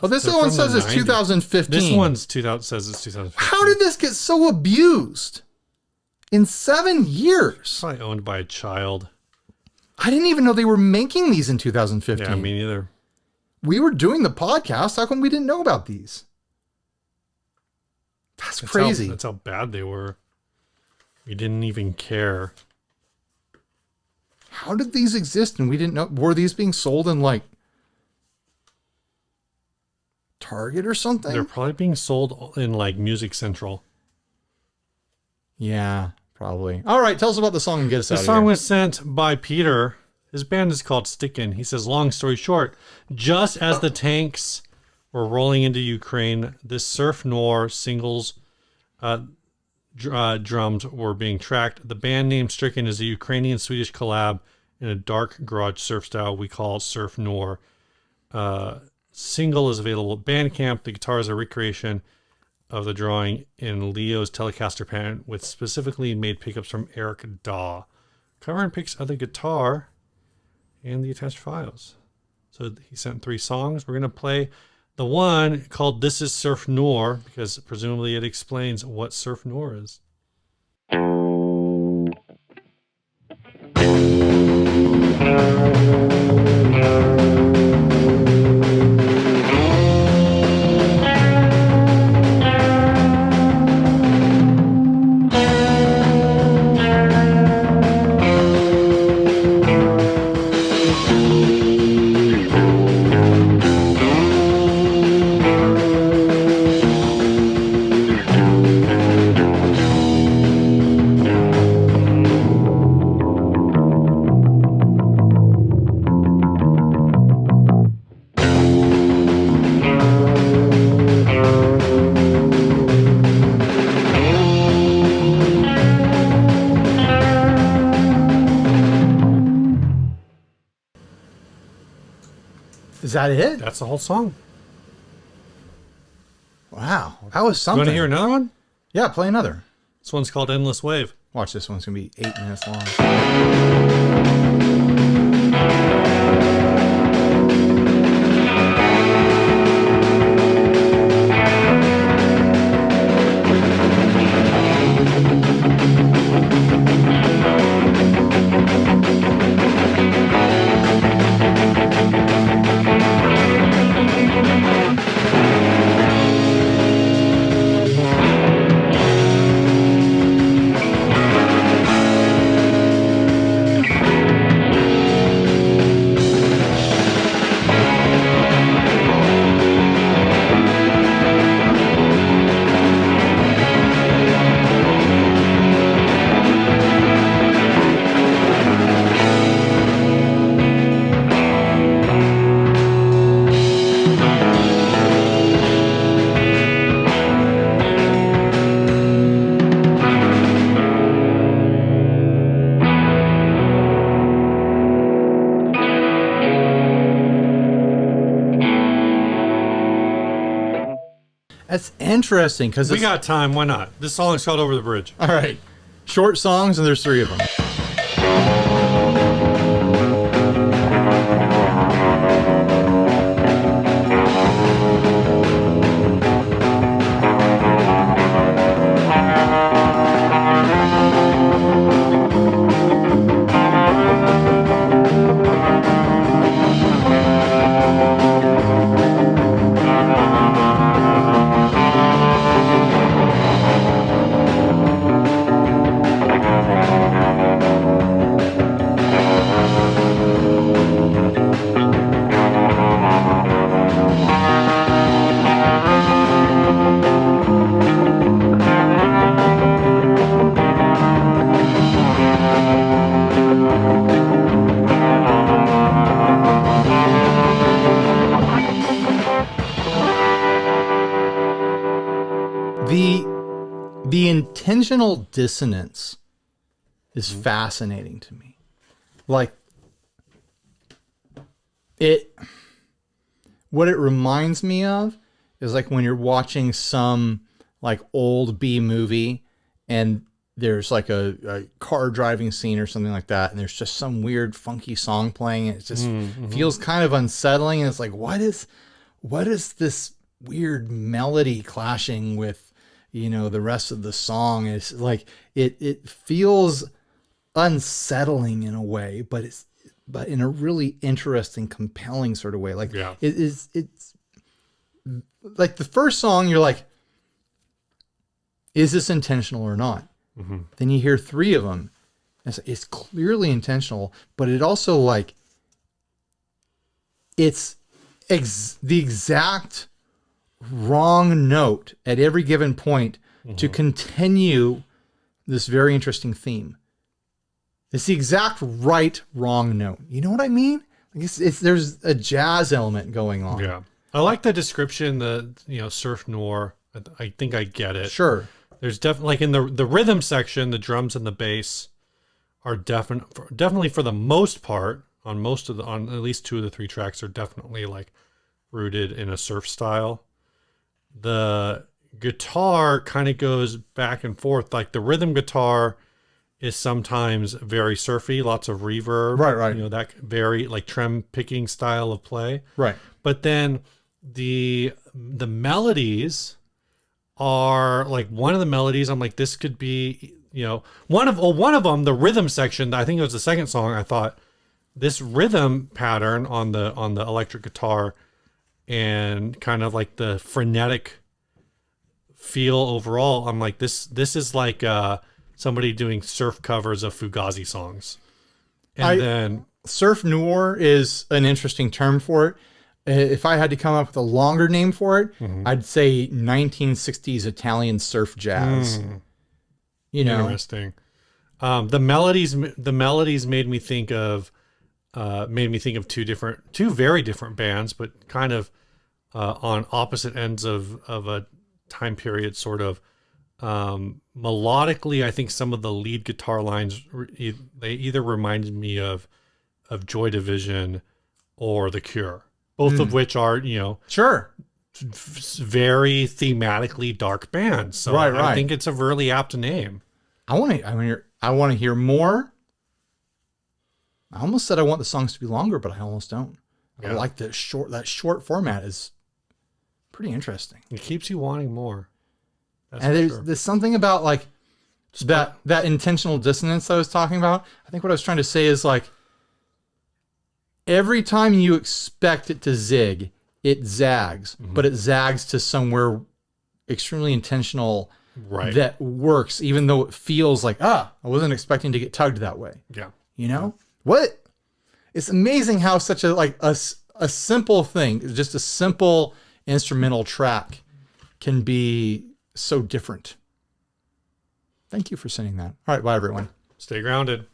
This one says it's 2015. This one's 2000 says it's 2015. How did this get so abused in 7 years? Probably owned by a child. I didn't even know they were making these in 2015. Yeah, me neither. We were doing the podcast. How come we didn't know about these? That's crazy. That's how bad they were. We didn't even care. How did these exist and we didn't know? Were these being sold in like Target or something? They're probably being sold in like Music Central. Yeah, probably. All right, tell us about the song and get us out of here. The song was sent by Peter. His band is called Stickin'. He says, long story short, just as the tanks were rolling into Ukraine, this surf noir singles drums were being tracked. The band name Stricken is a Ukrainian-Swedish collab in a dark garage surf style we call surf noir. Single is available at Bandcamp. The guitars are recreation of the drawing in Leo's Telecaster pen with specifically made pickups from Eric Daw. Cover and pics of the guitar and the attached files. So he sent 3 songs. We're going to play the one called This Is Surf Noir, because presumably it explains what Surf Noir is. Is that it? That's the whole song. Wow. That was You something. want to hear another one? Yeah, play another. This one's called Endless Wave. Watch, this one's going to be 8 minutes long. That's interesting because We got time. Why not? This song's called Over the Bridge. all right, short songs and there's 3 of them. The intentional dissonance is fascinating to me. Like what it reminds me of is like when you're watching some like old B movie and there's like a car driving scene or something like that, and there's just some weird funky song playing, and it just feels kind of unsettling, and it's like, what is this weird melody clashing with, you know, the rest of the song? It's like it feels unsettling in a way, but in a really interesting, compelling sort of way. Like it's like the first song, you're like, is this intentional or not? Mm-hmm. Then you hear 3 of them. It's clearly intentional, but it also like it's the exact wrong note at every given point to continue this very interesting theme. It's the exact right wrong note. You know what I mean? Like there's a jazz element going on. Yeah, I like the description. The surf noir. I think I get it. Sure. There's definitely, like in the rhythm section, the drums and the bass are definitely for the most part on at least 2 of the 3 tracks are definitely like rooted in a surf style. The guitar kind of goes back and forth. Like the rhythm guitar is sometimes very surfy, lots of reverb. Right. You know, that very like trem picking style of play. Right. But then the melodies are like one of the melodies. I'm like, this could be, you know, one of them, the rhythm section. I think it was the second song. I thought this rhythm pattern on the electric guitar and kind of like the frenetic feel overall. I'm like, this is like somebody doing surf covers of Fugazi songs. And then surf noir is an interesting term for it. If I had to come up with a longer name for it, I'd say 1960s Italian surf jazz. You know, interesting. The melodies made me think of two very different bands, but kind of on opposite ends of a time period, sort of. Melodically, I think some of the lead guitar lines, they either reminded me of Joy Division or The Cure, both of which are, you know, sure, very thematically dark bands. So right. I think it's a really apt name. I want to hear more. I almost said I want the songs to be longer, but I almost don't. Yeah. I like that short format is pretty interesting. It keeps you wanting more. That's and there's something about like that intentional dissonance I was talking about. I think what I was trying to say is like every time you expect it to zig, it zags, but it zags to somewhere extremely intentional that works, even though it feels like, I wasn't expecting to get tugged that way. Yeah. You know? What? It's amazing how such a simple thing, just a simple instrumental track can be so different. Thank you for saying that. All right, bye everyone. Stay grounded.